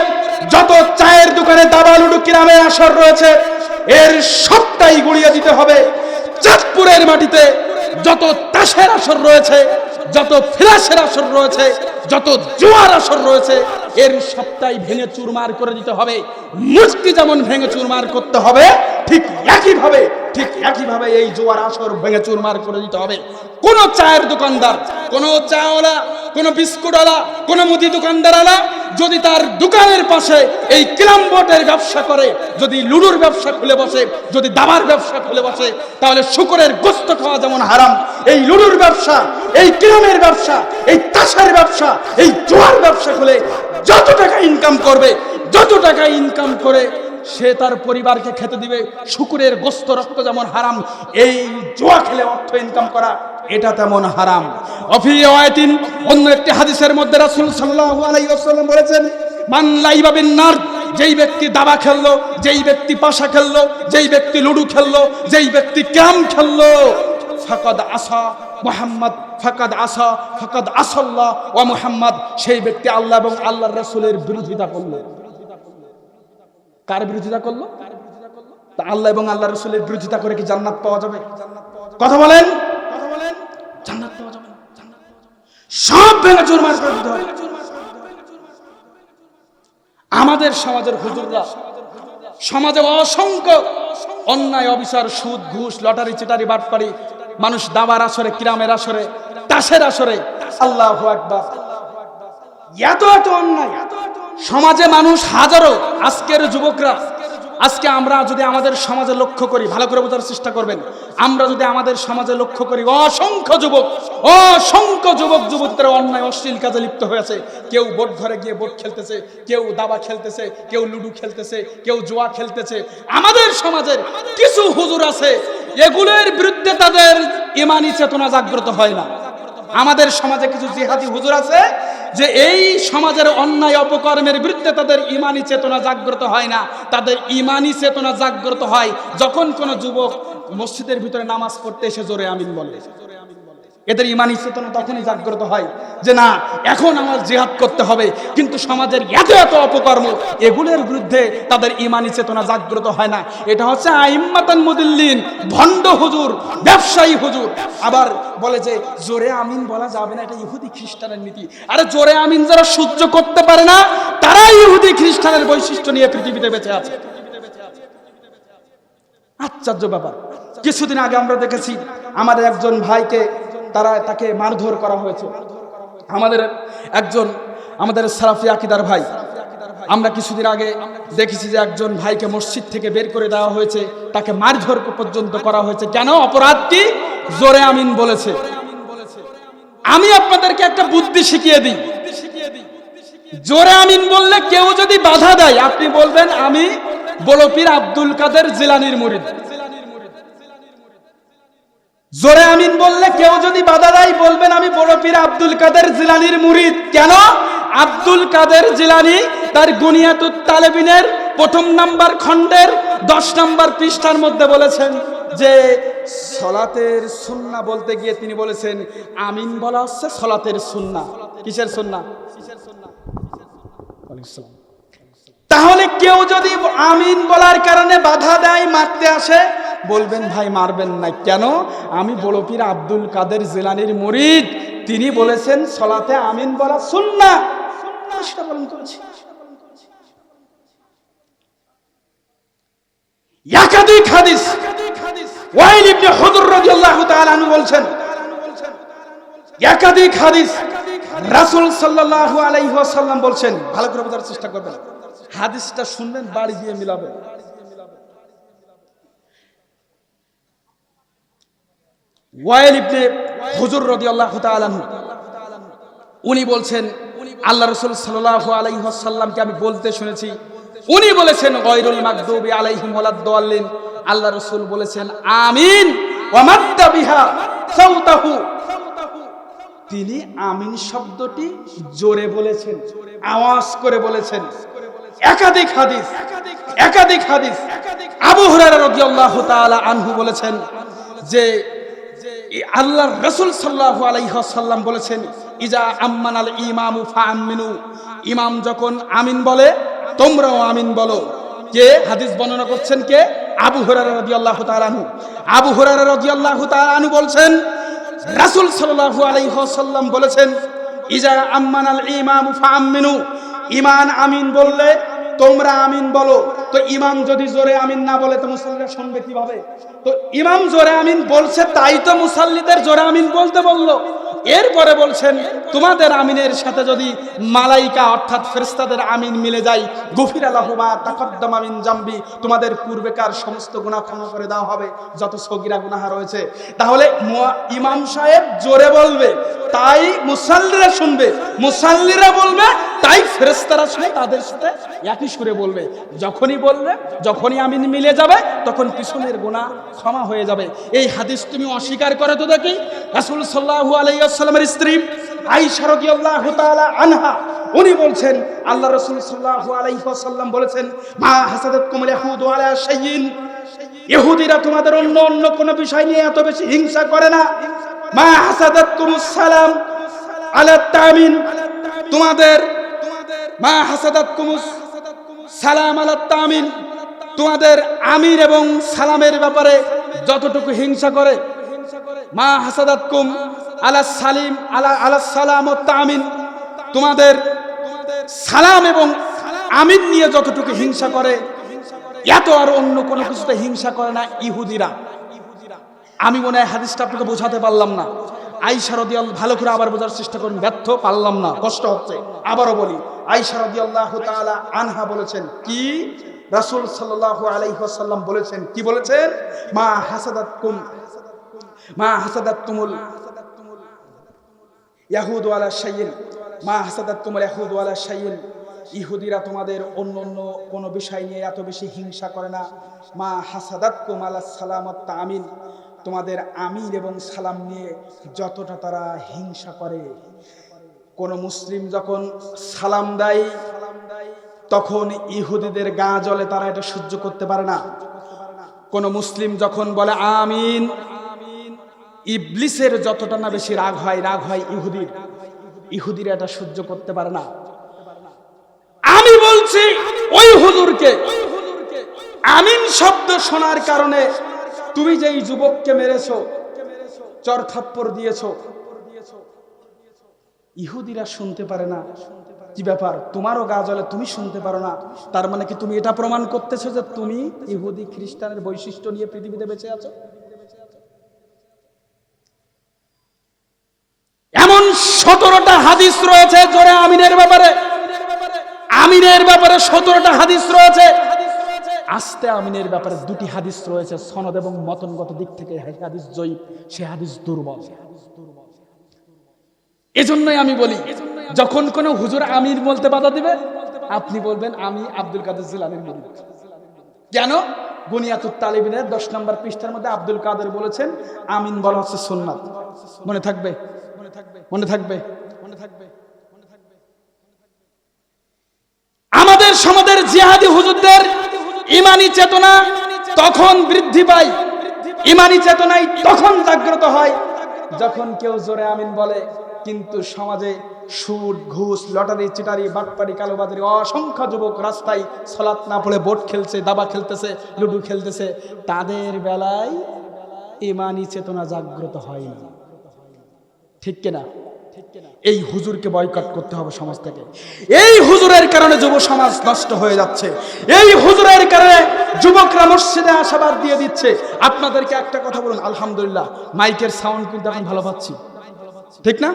যত চায়ের দোকানে দাবা, লুডু, ক্যারামের আসর রয়েছে, এর সবটাই গুড়িয়ে দিতে হবে। চাঁদপুরের মাটিতে যত তাসের আসর রয়েছে, যত ফ্ল্যাশের আসর রয়েছে, যত জুয়ার আসর রয়েছে, এর সবটাই ভেঙে চুরমার করে দিতে হবে। মুষ্টি যেমন ভেঙে চুরমার করতে হবে, ঠিক একইভাবে এই জুয়ার আসর ভেঙে চুরমার করে দিতে হবে। কোন চায়ের দোকানদার, কোন চাওয়ালা, কোন বিস্কুটওয়ালা, কোন মুদি দোকানদারওয়ালা যদি তার দোকানের পাশে এই ক্যারাম বোর্ডের ব্যবসা করে, যদি লুডুর ব্যবসা খুলে বসে, যদি দাবার ব্যবসা খুলে বসে, তাহলে শুকরের গোশত খাওয়া যেমন হারাম, এই লুডুর ব্যবসা, এই ক্যারামের ব্যবসা, এই তাসের ব্যবসা, এই জুয়ার ব্যবসা খুলে যত টাকা ইনকাম করবে, যত টাকা ইনকাম করে সে তার পরিবারকে খেতে দিবে, শুকরের গোশত রক্ত যেমন হারাম, এই জুয়া খেলে অর্থ ইনকাম করা এটা তেমন হারাম। অফিয়াতিন, অন্য একটি হাদিসের মধ্যে রাসূল সাল্লাল্লাহু আলাইহি ওয়াসাল্লাম বলেছেন, মান লাইবা বিন নার, যেই ব্যক্তি দাবা খেললো, যেই ব্যক্তি পাশা খেললো, যেই ব্যক্তি লুডু খেললো, যেই ব্যক্তি ক্যারাম খেললো, ফাকাদ আসা মুহাম্মদ, ফাকাদ আসা, ফাকাদ আসাল্লাহ ওয়া মুহাম্মদ, সেই ব্যক্তি আল্লাহ এবং আল্লাহর রাসূলের বিরোধিতা করলো। কার বিরোধিতা করলো? তা আল্লাহ এবং আল্লাহর রাসূলের বিরোধিতা করে কি জান্নাত পাওয়া যাবে? কথা বলেন, জান্নাত পাওয়া যাবে না। সব ভেঙে চুরমার করে দিতে হবে। আমাদের সমাজের হুজুররা সমাজে অসংখ্য অন্যায়, অবিচার, সুদ, ঘুষ, লটারি, চিটারি, বাটপারি, মানুষ দাবার আসরে, কিরামের আসরে, তাসের আসরে, আল্লাহু আকবার, এত এত অন্যায় সমাজে মানুষ হাজারো। আজকের যুবকরা, আজকে আমরা যদি আমাদের সমাজে লক্ষ্য করি, ভালো করে বোঝার চেষ্টা করবেন, আমরা যদি আমাদের সমাজে লক্ষ্য করি, অসংখ্য যুবক যুবতীরা অন্যায় অশ্লীল কাজে লিপ্ত হয়েছে। কেউ বোট ঘরে গিয়ে বোট খেলতেছে, কেউ দাবা খেলতেছে, কেউ লুডু খেলতেছে, কেউ জুয়া খেলতেছে। আমাদের সমাজের কিছু হুজুর আছে, এগুলোর বিরুদ্ধে তাদের ঈমানি চেতনা জাগ্রত হয় না। আমাদের সমাজে কিছু জিহাদি হুজুর আছে যে এই সমাজের অন্যায় অপকর্মের বিরুদ্ধে তাদের ঈমানি চেতনা জাগ্রত হয় না। তাদের ঈমানি চেতনা জাগ্রত হয় যখন কোন যুবক মসজিদের ভিতরে নামাজ পড়তে এসে জোরে আমিন বলে। এদের ঈমানি চেতনা তখনই জাগ্রত হয় যে না, এখন আমার জিহাদ করতে হবে। কিন্তু সমাজের এত এত অপকর্ম, এগুলোর বিরুদ্ধে তাদের ঈমানি চেতনা জাগ্রত হয় না। এটা হচ্ছে আইম্মাতান মুদিল্লিন, ভণ্ড হুজুর, ব্যবসায়ী হুজুর। আবার বলে যে জোরে আমিন বলা যাবে না, এটা ইহুদি খ্রিস্টানের নীতি। আরে জোরে আমিন যারা সহ্য করতে পারে না, তারাই ইহুদি খ্রিস্টানের বৈশিষ্ট্য নিয়ে পৃথিবীতে বেঁচে আছে। আশ্চর্য ব্যাপার। কিছুদিন আগে আমরা দেখেছি আমাদের একজন ভাইকে তাকে মারধর করা হয়েছে। আমাদের সালাফি আকীদার ভাই, আমরা কিছুদিন আগে দেখেছি যে একজন ভাইকে মসজিদ থেকে বের করে দেওয়া হয়েছে, তাকে মারধর পর্যন্ত করা হয়েছে। কেন? অপরাধ কি? জোরে আমিন বলেছে। আমি আপনাদেরকে একটা বুদ্ধি শিখিয়ে দিই। জোরে আমিন বললে কেউ যদি বাধা দেয়, আপনি বলবেন আমি বড় পীর আব্দুল কাদের জিলানীর মুরিদ। জোরে আমিন বললে কেউ যদি বাধা দেয়, বলবেন আমি বড় পীর আব্দুল কাদের জিলানীর মুরিদ। কেন? আব্দুল কাদের জিলানী তার গুনিয়াতুত তালেবিনের 1 নম্বর খণ্ডের 10 নম্বর পৃষ্ঠার মধ্যে বলেছেন যে সলাতের সুন্নাহ বলতে গিয়ে তিনি বলেছেন আমিন বলা হচ্ছে সলাতের সুন্নাহ। কিসের সুন্নাহ? তাহলে কেউ যদি আমিন বলার কারণে বাধা দেয়, মারতে আসে, বলবেন ভাই মারবেন না। কেন? আমি বড় পীর আব্দুল কাদের জিলানীর মুরিদ, তিনি বলেছেন সলাতে আমিন বলা সুন্নাহ। সেটা পালন করেছি। একাধিক হাদিস ওয়াইল ইবনে হুজর রাদিয়াল্লাহু তাআলা আনহু বলছেন, একাধিক হাদিস রাসূল সাল্লাল্লাহু আলাইহি ওয়াসাল্লাম বলছেন। ভালো করে বোঝার চেষ্টা করবেন, হাদিসটা শুনবেন, বাড়ি গিয়ে মিলাবেন। ওয়াইল ইবনে হুজর রাদিয়াল্লাহু তাআলা আনহু উনি বলছেন, আল্লাহ রাসূল সাল্লাল্লাহু আলাইহি ওয়াসাল্লামকে আমি বলতে শুনেছি, উনি বলেছেন গায়রুল মাগদুবি আলাইহিম ওয়ালাদ-দাল্লিন। আল্লাহ রাসূল বলেছেন আমিন ওয়া মাদ্দা বিহা সাউতাহু। তিনি আমিন শব্দটি জোরে বলেছেন, আওয়াজ করে বলেছেন। একাধিক হাদিস আবু হুরায়রা রাদিয়াল্লাহু তাআলা আনহু বলেছেন যে আল্লাহর রাসূল সাল্লাল্লাহু আলাইহি ওয়াসাল্লাম বলেছেন ইজা আম্মানাল ইমামু ফাআমিনু। ইমাম যখন আমিন বলে তোমরাও আমিন বলো। কে হাদিস বর্ণনা করছেন? কে? আবু হুরায়রা রাদিয়াল্লাহু তাআলা আনহু। আবু হুরায়রা রাদিয়াল্লাহু তাআলা আনহু বলছেন রাসূল সাল্লাল্লাহু আলাইহি ওয়াসাল্লাম বলেছেন, ইজা আম্মানাল ইমামু ফাআমিনু, ইমাম আমিন বললে তোমরা আমিন বলো। তো ইমাম যদি জোরে আমিন না বলে তো মুসল্লিরা শুনবে কিভাবে? তো ইমাম জোরে আমিন বলছে, তাই তো মুসল্লিদের জোরে আমিন বলতে বললো। এরপরে বলছেন, তোমাদের আমিনের সাথে যদি মালাইকা অর্থাৎ ফেরেশতাদের আমিন মিলে যায়, গফিরা লাহু মা তাকাদ্দামা মিন জামবি, তোমাদের পূর্বেকার সমস্ত গুনাহ ক্ষমা করে দেওয়া হবে, যত সগীরা গুনাহ রয়েছে। তাহলে ইমাম সাহেব জোরে বলবে, তাই মুসল্লিরা শুনবে, মুসল্লিরা বলবে, তাই ফেরেশতারা শুনে তাদের সাথে একই সুরে বলবে। যখনই বলবে, যখনই আমিন মিলে যাবে, তখন পিছনের গুনাহ ক্ষমা হয়ে যাবে। এই হাদিস তুমি অস্বীকার করে তো দেখি। রাসূল সাল্লাল্লাহু আলাইহি ওয়াসাল্লামের স্ত্রী আয়েশা রাদিয়াল্লাহু তাআলা আনহা, উনি বলছেন, আল্লাহ রাসূল সাল্লাল্লাহু আলাইহি ওয়াসাল্লাম বলেছেন, মা হাসাদাতকুমুল ইয়াহুদু আলা শাইইন, ইহুদিরা তোমাদের অন্য কোন বিষয় নিয়ে এত বেশি হিংসা করে না। মা হাসাদাতকুমুস সালাম আলা তামিন, তোমাদের মা হাসাদাতকুমুস সালাম আলা তামিন, তোমাদের আমির এবং সালামের ব্যাপারে যতটুকু হিংসা করে, মা হাসাদাতকুম আলা সালিম আলা সালাম ও তামিন, তোমাদের সালাম এবং আমিন নিয়ে যতটুকু হিংসা করে, এত আর অন্য কোনো কিছুতে হিংসা করে না ইহুদিরা। আমি মনে হয় হাদিসটা আপনাকে বোঝাতে পারলাম না। আয়েশা রাদিয়াল্লাহু, ভালো করে আবার বোঝার চেষ্টা করুন, ব্যর্থ পারলাম না, কষ্ট হচ্ছে, আবারও বলি। আয়েশা রাদিয়াল্লাহু তাআলা আনহা বলেছেন কি, রাসূল সাল্লাল্লাহু আলাইহি ওয়াসাল্লাম বলেছেন কি, বলেছেন, মা হাসাদাতকুমুল ইয়াহুদু আলা শাইইন, মা হাসাদাতকুমুল ইয়াহুদু আলা শাইইন, ইহুদিরা তোমাদের অন্য কোনো বিষয় নিয়ে এত বেশি হিংসা করে না। মা হাসাদাতকুম আলা সালাম ওয়াত তামিন, তোমাদের আমিন এবং সালাম নিয়ে যতটা তারা হিংসা করে। কোন মুসলিম যখন সালাম দেয় তখন ইহুদিদের গা জ্বলে, তারা এটা সহ্য করতে পারে না। কোন মুসলিম যখন বলে আমিন, ইবলিসের যতটা না বেশি রাগ হয় ইহুদিরা এটা সহ্য করতে পারে না। আমি বলছি ওই হুজুরকে, আমিন শব্দ শোনার কারণে তুমি যেই যুবককে মেরেছো, চর থাপ্পড় দিয়েছো, ইহুদিরা শুনতে পারে না। কি ব্যাপার, তোমারও গা জ্বলে, তুমি শুনতে পারো না? তার মানে কি তুমি এটা প্রমাণ করতেছো যে তুমি ইহুদি খ্রিস্টানের বৈশিষ্ট্য নিয়ে পৃথিবীতে বেঁচে আছো? এমন 17টা হাদিস রয়েছে জোরে আমিনের ব্যাপারে, আমিনের ব্যাপারে 17টা হাদিস রয়েছে। আস্তে আমিনের ব্যাপারে 2টি হাদিস রয়েছে, সনদ এবং মতনগত দিক থেকে হাদিস জয়ীফ, সে হাদিস দুর্বল। এজন্যই আমি বলি, যখন কোনো হুজুর আমির বলতে বাধা দিবে, আপনি বলবেন আমি আব্দুল কাদের জিলানীর মুরিদ। কেন? বুনিয়াতুত তালিবিনের 10 নম্বর পৃষ্ঠার মধ্যে আব্দুল কাদের বলেছেন, আমিন বলা হচ্ছে সুন্নাত। মনে থাকবে, মনে থাকবে। আমাদের সমাজের জিহাদি হুজুরদের ইমানি চেতনা তখন বৃদ্ধি পায়, ইমানি চেতনাই তখন জাগ্রত হয় যখন কেউ জোরে আমিন বলে। কিন্তু সমাজে সুদ, ঘুষ, লটারি, চিটারি, বাটপারি, কালোবাজারি অসংখ্য যুবক রাস্তায় সালাত না পড়ে বোট খেলছে, দাবা খেলতেছে, লুডু খেলতেছে, তাদের বেলায় ইমানি চেতনা জাগ্রত হয় না। ঠিক কিনা? এই হুজুরকে বয়কট করতে হবে সমাজ থেকে। এই হুজুরের কারণে যুব সমাজ নষ্ট হয়ে যাচ্ছে, এই হুজুরের কারণে যুবকরা মসজিদে আশাবাদ দিয়ে দিচ্ছে। আপনাদেরকে একটা কথা বলুন, আলহামদুলিল্লাহ মাইকের সাউন্ড কিন্তু এখন ভালো পাচ্ছি, ঠিক না?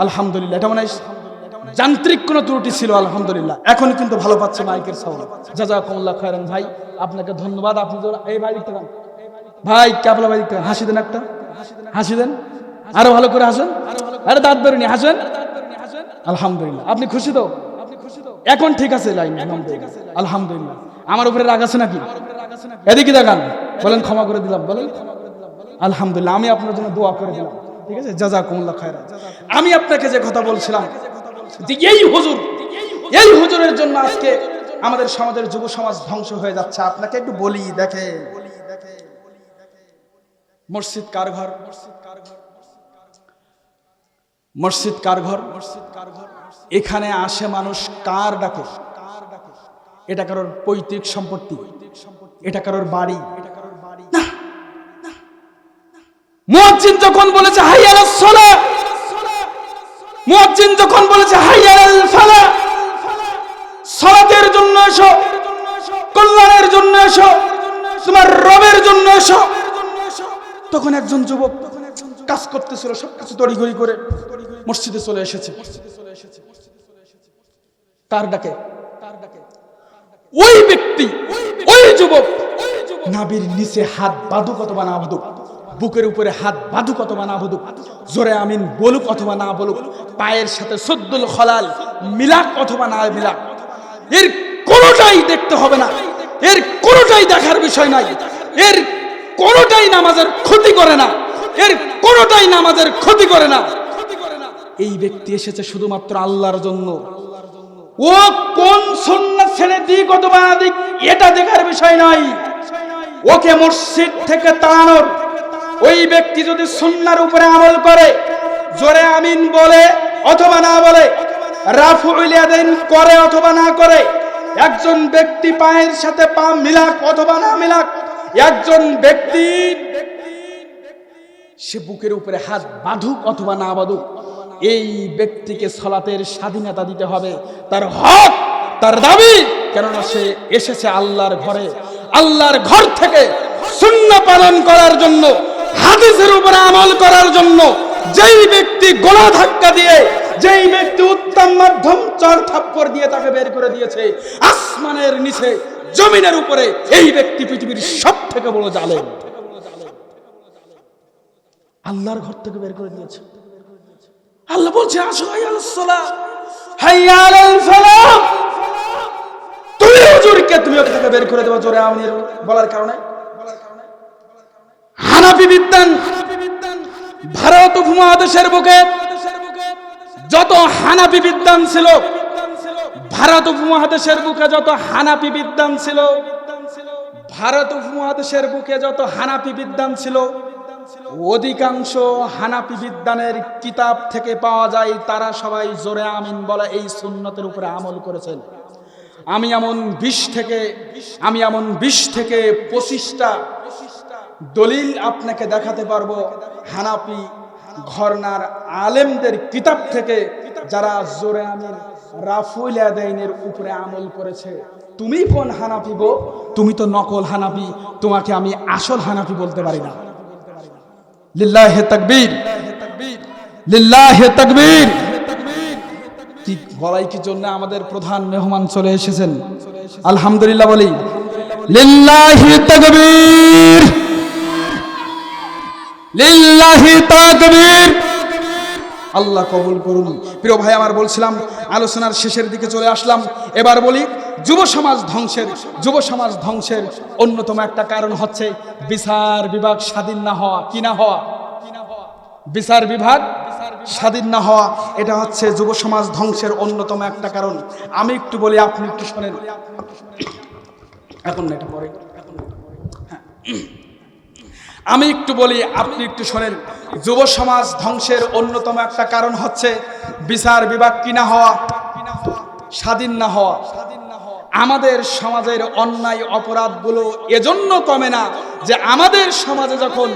আলহামদুলিল্লাহ, এটা মনে হয় যান্ত্রিক কোনো ত্রুটি ছিল, আলহামদুলিল্লাহ এখন কিন্তু ভালো পাচ্ছে মাইকের সাউন্ড। জাযাকুমুল্লাহ খায়রান ভাই, আপনাকে ধন্যবাদ। আপনি এই ভাই দেখতে পান, ভাই ক্যাবলা ভাই দেখতে, হাসি দেন একটা, হাসি দেন, আরো ভালো করে হাসেন, আরে দাঁত বেরোনি, হাসেন। আলহামদুলিল্লাহ, আপনি খুশি তো? এখন ঠিক আছে লাইন, আলহামদুলিল্লাহ। আমার উপরে রাগ আছে নাকি? এদিকে দেখান, বলেন ক্ষমা করে দিলাম, বলেন আলহামদুলিল্লাহ। আমি আপনার জন্য দোয়া করে দিলাম, ঠিক আছে? জাযাকুমুল্লাহ খায়রান। আমি আপনাকে যে কথা বলছিলাম যে এই হুজুরের জন্য আজকে আমাদের সমাজের যুব সমাজ ধ্বংস হয়ে যাচ্ছে। আপনাকে একটু বলি, দেখে মসজিদ কার ঘর? মসজিদ কার ঘর? এখানে আসে মানুষ কার ডাকে? এটা কারোর পৈতৃক সম্পত্তি, এটা কারোর বাড়ি না। মুয়াজ্জিন যখন বলেছে হাইয়া আলাস সালাহ, মুয়াজ্জিন যখন বলেছে হাইয়া আলাল ফালাহ, সালাতের জন্য এসো, কল্যাণের জন্য এসো, তোমার রবের জন্য এসো, তখন একজন যুবক কাজ করতেছিল, সবকিছু তড়িঘড়ি করে মসজিদে চলে এসেছে। কার ডাকে? ওই ব্যক্তি, ওই যুবক নাভির নিচে হাত বাঁধুক অথবা না বাঁধুক, বুকের উপরে হাত বাঁধুক অথবা না বাঁধুক, জোরে আমিন বলুক অথবা না বলুক, পায়ের সাথে সদ্দুল খলাল মিলাক অথবা না মিলাক, এর কোনোটাই দেখতে হবে না, এর কোনোটাই দেখার বিষয় নাই, এর কোনোটাই নামাজের ক্ষতি করে না, এর কোনোটাই নামাজের ক্ষতি করে না। এই ব্যক্তি এসেছে শুধুমাত্র আল্লাহর জন্য। ও কোন সুন্নাত ছেড়ে দিক অথবা না দিক এটা দেখার বিষয় নয়, ওকে মসজিদ থেকে তাড়ানোর। ওই ব্যক্তি যদি সুন্নাহর উপরে আমল করে, জোরে আমিন বলে অথবা না বলে, রাফউল ইয়াদাইন করে অথবা না করে, একজন ব্যক্তি পায়ের সাথে পা মিলাক অথবা না মিলাক, একজন ব্যক্তি সে বুকের উপরে হাত বাঁধুক অথবা না বাঁধুক, এই ব্যক্তিকে সালাতের স্বাধীনতা দিতে হবে, তার হক, তার দাবি। কেননা সে এসেছে আল্লাহর ঘরে, আল্লাহর ঘর থেকে সুন্নাহ পালন করার জন্য, হাদিসের উপরে আমল করার জন্য। যেই ব্যক্তি গলা ধাক্কা দিয়ে, যেই ব্যক্তি উত্তম মাধ্যম চর থাপ্পড় দিয়ে তাকে বের করে দিয়েছে আসমানের নিচে, জমিনের উপরে, এই ব্যক্তি পৃথিবীর সব থেকে বড় জালেম। আল্লাহর ঘর থেকে বের করে দিয়েছে। আল্লাহ বলছে আসো হাইয়া আলাস সালাহ, হাইয়া আলাল ফালাহ। তুমি হুজুরকে তুমি ওকে থেকে বের করে দেবো জোরে আমিন বলার কারণে। হানাফি বিদ্বান, ভারত উপমহাদেশের বুকে যত হানাফি বিদ্বান ছিল, ভারত উপমহাদেশের বুকে যত হানাফি বিদ্বান ছিল, ভারত উপমহাদেশের বুকে যত হানাফি বিদ্বান ছিল, অধিকাংশ হানাফি বিদ্বানের কিতাব থেকে পাওয়া যায় তারা সবাই জোরে আমিন বলে এই সুন্নতের উপরে আমল করেছেন। আমি এমন 20 থেকে 25টা দলিল আপনাকে দেখাতে পারবো হানাফি ঘরানার আলেমদের কিতাব থেকে, যারা জোরে আমিন রাফউল ইয়াদাইনের উপরে আমল করেছে। তুমি কোন হানাফি গো? তুমি তো নকল হানাফি, তোমাকে আমি আসল হানাফি বলতে পারি না। লিল্লাহি তাকবীর, লিল্লাহি তাকবীর। কি বলাই কি জন্য আমাদের প্রধান মেহমান চলে এসেছেন, আলহামদুলিল্লাহ বলি লিল্লাহি তাকবীর, লিল্লাহি তাকবীর। আল্লাহ কবুল করুন। প্রিয় ভাই আমার, বলছিলাম আলোচনার শেষের দিকে চলে আসলাম। এবার বলি যুব সমাজ ধ্বংসের অন্যতম একটা কারণ হচ্ছে বিচার বিভাগ স্বাধীন না হওয়া। কি না হওয়া? বিচার বিভাগ স্বাধীন না হওয়া, এটা হচ্ছে যুব সমাজ ধ্বংসের অন্যতম একটা কারণ। আমি একটু বলি, আপনি একটু শোনেন। এখন না, এটা পরে। আমি একটু বলি, আপনি একটু শোনেন। যুব সমাজ ধ্বংসের অন্যতম একটা কারণ হচ্ছে বিচার বিভাগ কি না হওয়া, স্বাধীন না হওয়া। আমাদের সমাজের অন্যায় অপরাধগুলো এজন্য কমে না যে আমাদের সমাজে যখন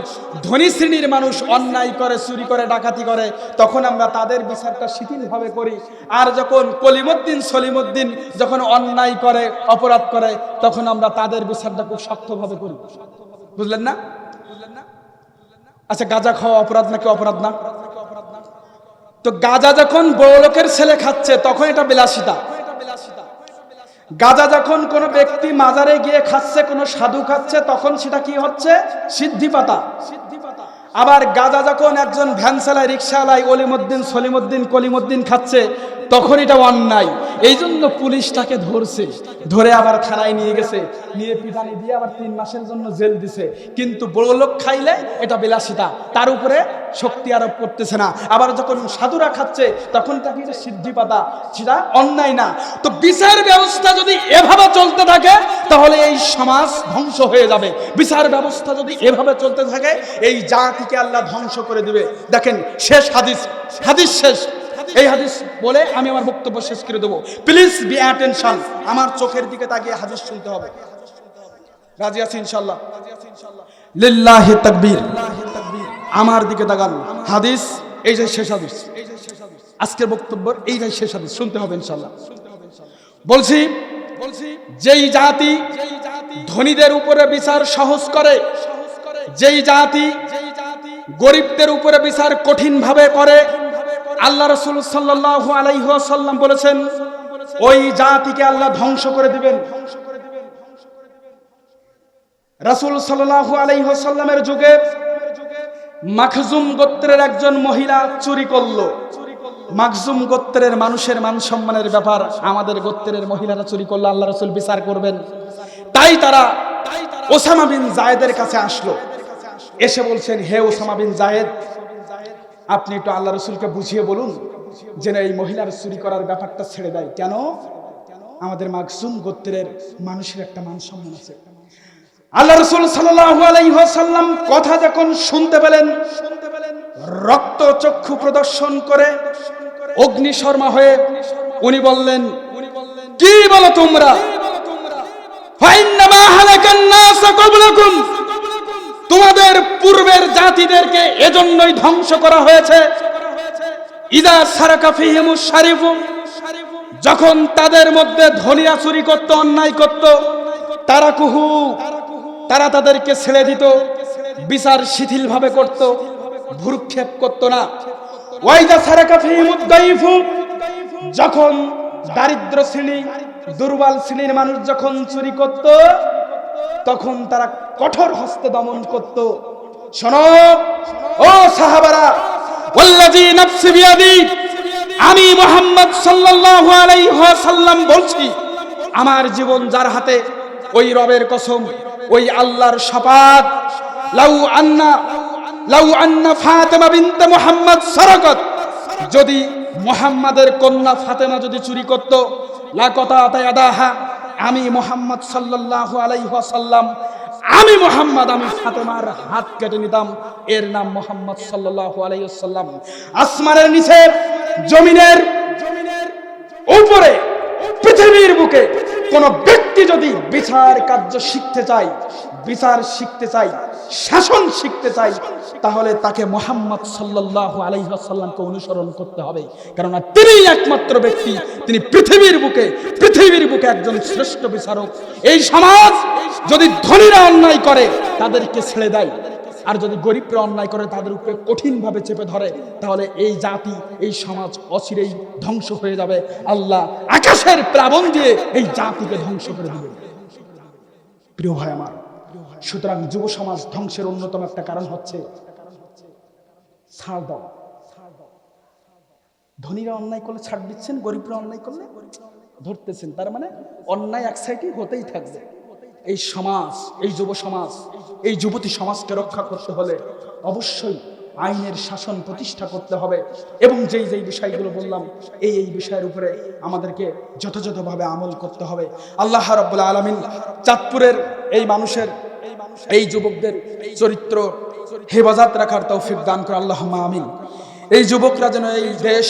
ধনী শ্রেণীর মানুষ অন্যায় করে, চুরি করে, ডাকাতি করে, তখন আমরা তাদের বিচারটা শিথিলভাবে করি। আর যখন কলিমুদ্দিন সলিমুদ্দিন যখন অন্যায় করে, অপরাধ করে, তখন আমরা তাদের বিচারটা খুব শক্তভাবে করি। বুঝলেন না? আচ্ছা, গাঁজা খাওয়া অপরাধ নাকি অপরাধ না? তো গাঁজা যখন বড় লোকের ছেলে খাচ্ছে তখন এটা বিলাসিতা। গাঁজা যখন কোনো ব্যক্তি মাজারে গিয়ে খাচ্ছে, কোনো সাধু খাচ্ছে, তখন সেটা কি হচ্ছে? সিদ্ধিপাতা। আবার গাঁজা যখন একজন ভ্যান চালায়, রিক্সা চালায়, অলিমুদ্দিন সলিমুদ্দিন কলিমুদ্দিন খাচ্ছে, তখন এটা অন্যায়। এই জন্য পুলিশ তাকে ধরছে, ধরে আবার থানায় নিয়ে গেছে, নিয়ে পিটানি দিয়ে আবার 3 মাসের জন্য জেল দিছে। কিন্তু বড় লোক খাইলে এটা বিলাসিতা, তার উপরে শক্তি আরোপ করতেছে না। আবার যখন সাধুরা খাচ্ছে তখন তাকে সিদ্ধিপাতা, সেটা অন্যায় না। তো বিচার ব্যবস্থা যদি এভাবে চলতে থাকে তাহলে এই সমাজ ধ্বংস হয়ে যাবে। বিচার ব্যবস্থা যদি এভাবে চলতে থাকে এই জাতিকে আল্লাহ ধ্বংস করে দিবে। দেখেন, শেষ হাদিস শেষ। এই হাদিস বলে আমি আমার বক্তব্য শেষ করে দেবো। প্লিজ বি অ্যাটেনশন, আমার চোখের দিকে তাকিয়ে হাদিস শুনতে হবে। রাজি আছি ইনশাআল্লাহ? লিল্লাহি তাকবীর। আমার দিকে তাকান, হাদিস এইটাই শেষ হাদিস, আজকের বক্তব্য এইটাই শেষ হাদিস, শুনতে হবে ইনশাআল্লাহ। বলছি যেই জাতি ধনীদের উপরে বিচার সহজ করে, যেই জাতি গরিবদের উপরে বিচার কঠিন ভাবে করে, আল্লাহ রাসূল সাল্লাল্লাহু আলাইহি ওয়াসাল্লাম বলেছেন ওই জাতিকে আল্লাহ ধ্বংস করে দিবেন। রাসূল সাল্লাল্লাহু আলাইহি ওয়াসাল্লামের যুগে মাখজুম গোত্রের একজন মহিলা চুরি করলো। মাখজুম গোত্রের মানুষের মান সম্মানের ব্যাপার, আমাদের গোত্রের মহিলারা চুরি করলে আল্লাহ রাসূল বিচার করবেন। তাই তারা ওসামা বিন জায়েদের কাছে আসলো, এসে বলছেন, হে ওসামা বিন জায়েদ, আপনি একটু আল্লাহ রাসূলকে বুঝিয়ে বলুন যেন এই মহিলার চুরি করার ব্যাপারটা ছেড়ে দেয়। কেন? আমাদের মাখজুম গোত্রের মানুষের একটা মান সম্মান আছে। আল্লাহ রাসূল সাল্লাল্লাহু আলাইহি ওয়াসাল্লাম কথা যখন শুনতে পেলেন, রক্ত চক্ষু প্রদর্শন করে অগ্নিশর্মা হয়ে উনি বললেন, কি বলো তোমরা? ফাইন্নামা হালাকান নাস ক্বাবলাকুম, তোমাদের পূর্বের জাতিদেরকে এজন্যই ধ্বংস করা হয়েছে। ইযা সারাকা ফিহিমুশ শারিফু, যখন তাদের মধ্যে ধনীরা চুরি করত, অন্যায় করত, তারাকুহু, তারা তাদেরকে ছেড়ে দিত, বিচার শিথিল ভাবে করত, ভ্রুক্ষেপ করত না। ওয়াইদা সারাকা ফিহিমুদ দাইফু, যখন দারিদ্র শ্রেণী, দুর্বল শ্রেণীর মানুষ যখন চুরি করত, তখন তারা কঠোর হস্তে দমন করত। শোনো ও সাহাবারা, ওয়াল্লাযী নাফসি বিয়াদি, আমি মুহাম্মদ সাল্লাল্লাহু আলাইহি ওয়াসাল্লাম বলছি, আমার জীবন যার হাতে, ওই রবের কসম, ওই আল্লাহর শপথ, লাউ আন্না ফাতেমা বিনতে মুহাম্মদ সারাকাত, যদি মুহাম্মাদের কন্যা ফাতেমা যদি চুরি করত, লাকাতা ইয়াদাহা, আমি মুহাম্মদ সাল্লাল্লাহু আলাইহি ওয়াসাল্লাম, আমি মুহাম্মদ, আমি ফাতেমার হাত কেটে নিতাম। এর নাম মুহাম্মদ সাল্লাল্লাহু আলাইহি ওয়াসাল্লাম। আসমানের নিচে, জমিনের উপরে, পৃথিবীর বুকে কোন ব্যক্তি যদি বিচার কার্য শিখতে চায়, বিচার শিখতে চাই, শাসন শিখতে চাই, তাহলে তাকে মুহাম্মদ সাল্লাল্লাহু আলাইহি ওয়াসাল্লামকে অনুসরণ করতে হবে। কারণ তিনি একমাত্র ব্যক্তি, তিনি পৃথিবীর বুকে একজন শ্রেষ্ঠ বিচারক। এই সমাজ যদি ধনীরা অন্যায় করে তাদেরকে ছেড়ে দেয়, আর যদি গরিবরা অন্যায় করে তাদের উপরে কঠিনভাবে চেপে ধরে, তাহলে এই জাতি, এই সমাজ অচিরেই ধ্বংস হয়ে যাবে। আল্লাহ আকাশের প্লাবন দিয়ে এই জাতিকে ধ্বংস করে দিবে। প্রিয় ভাই আমার, সুতরাং যুব সমাজ ধ্বংসের অন্যতম একটা কারণ হচ্ছে ছাড় দাও। ধনীরা অন্যায় করলে ছাড় দিচ্ছেন, গরিবরা অন্যায় করলে ধরতেছেন। তার মানে অন্যায় এক সাইডে হতেই থাকবে। এই সমাজ, এই যুব সমাজ, এই যুবতী সমাজকে রক্ষা করতে হলে অবশ্যই আইনের শাসন প্রতিষ্ঠা করতে হবে, এবং যেই যেই বিষয়গুলো বললাম এই বিষয়ের উপরে আমাদেরকে যথাযথভাবে আমল করতে হবে। আল্লাহ রাব্বুল আলামিন চাঁদপুরের এই মানুষের, এই যুবকদের চরিত্র হেফাজত রাখার তৌফিক দান করে আল্লাহুম্মা আমিন। এই যুবকরা যেন এই দেশ,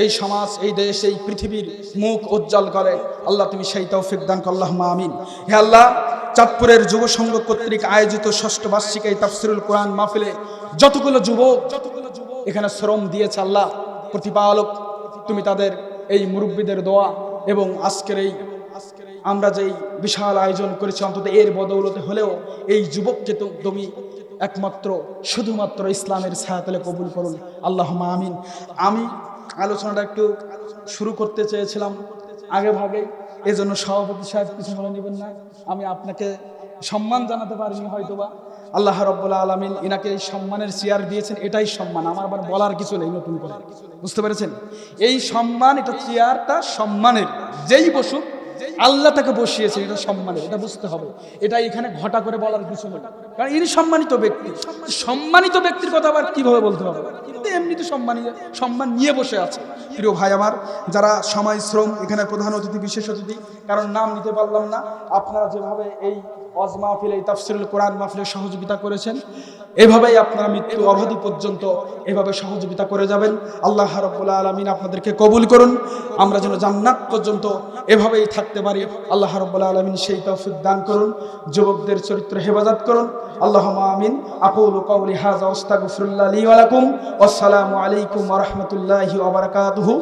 এই সমাজ, এই দেশ, এই পৃথিবীর মুখ উজ্জ্বল করে, আল্লাহ তুমি সেই তৌফিক দান করো আল্লাহুম্মা আমিন। হে আল্লাহ, চাঁদপুরের যুব সংঘ কর্তৃক আয়োজিত ষষ্ঠ বার্ষিক এই তাফসীরুল কোরআন মাহফিলে যতগুলো যুবক এখানে শ্রম দিয়েছে, আল্লাহ প্রতিপালক তুমি তাদের, এই মুরব্বীদের দোয়া এবং আজকের এই আমরা যেই বিশাল আয়োজন করেছি, অন্তত এর বদৌলতে হলেও এই যুবককে তুমি একমাত্র শুধুমাত্র ইসলামের ছায়াতলে কবুল করুন আল্লাহুম্মা আমিন। আমি আলোচনাটা একটু শুরু করতে চেয়েছিলাম আগে ভাগে, এজন্য সভাপতি সাহেব কিছু মনে নেবেন না, আমি আপনাকে সম্মান জানাতে পারিনি হয়তোবা। আল্লাহ রাব্বুল আলামিন ইনাকে এই সম্মানের চেয়ার দিয়েছেন, এটাই সম্মান, আমার আবার বলার কিছু নেই নতুন করে, বুঝতে পেরেছেন? এই সম্মান, এটা চেয়ারটা সম্মানের, যেই বসুক আল্লাহ তাকে বসিয়েছে, এটা সম্মানের, এটা বুঝতে হবে। এটা এখানে ঘটা করে বলার কিছু নেই, কারণ ইনি সম্মানিত ব্যক্তি। সম্মানিত ব্যক্তির কথা আবার কিভাবে বলতে হবে? কিন্তু এমনি তো সম্মান নিয়ে বসে আছে। প্রিয় ভাই আমার, যারা সময় শ্রম, এখানে প্রধান অতিথি, বিশেষ অতিথি, কারণ নাম নিতে পারলাম না, আপনারা যেভাবে এই ওয়াজ মাহফিল, এই তাফসীরুল কোরআন মাহফিলে সহযোগিতা করেছেন, এভাবেই আপনারা মৃত্যু অবধি পর্যন্ত এভাবে সহযোগিতা করে যাবেন। আল্লাহ রাব্বুল আলামিন আপনাদেরকে কবুল করুন। আমরা যেন জান্নাত পর্যন্ত এভাবেই থাকতে পারি, আল্লাহ রাব্বুল আলামিন সেই তৌফিক দান করুন। যুবকদের চরিত্র হেফাজত করুন। আল্লাহুম্মা আমিন। আকুলু কাওলি হাযা ওয়াস্তাগফিরুল্লাহ লি ওয়া লাকুম। ওয়াসসালামু আলাইকুম ওয়া রাহমাতুল্লাহি ওয়া বারাকাতুহু।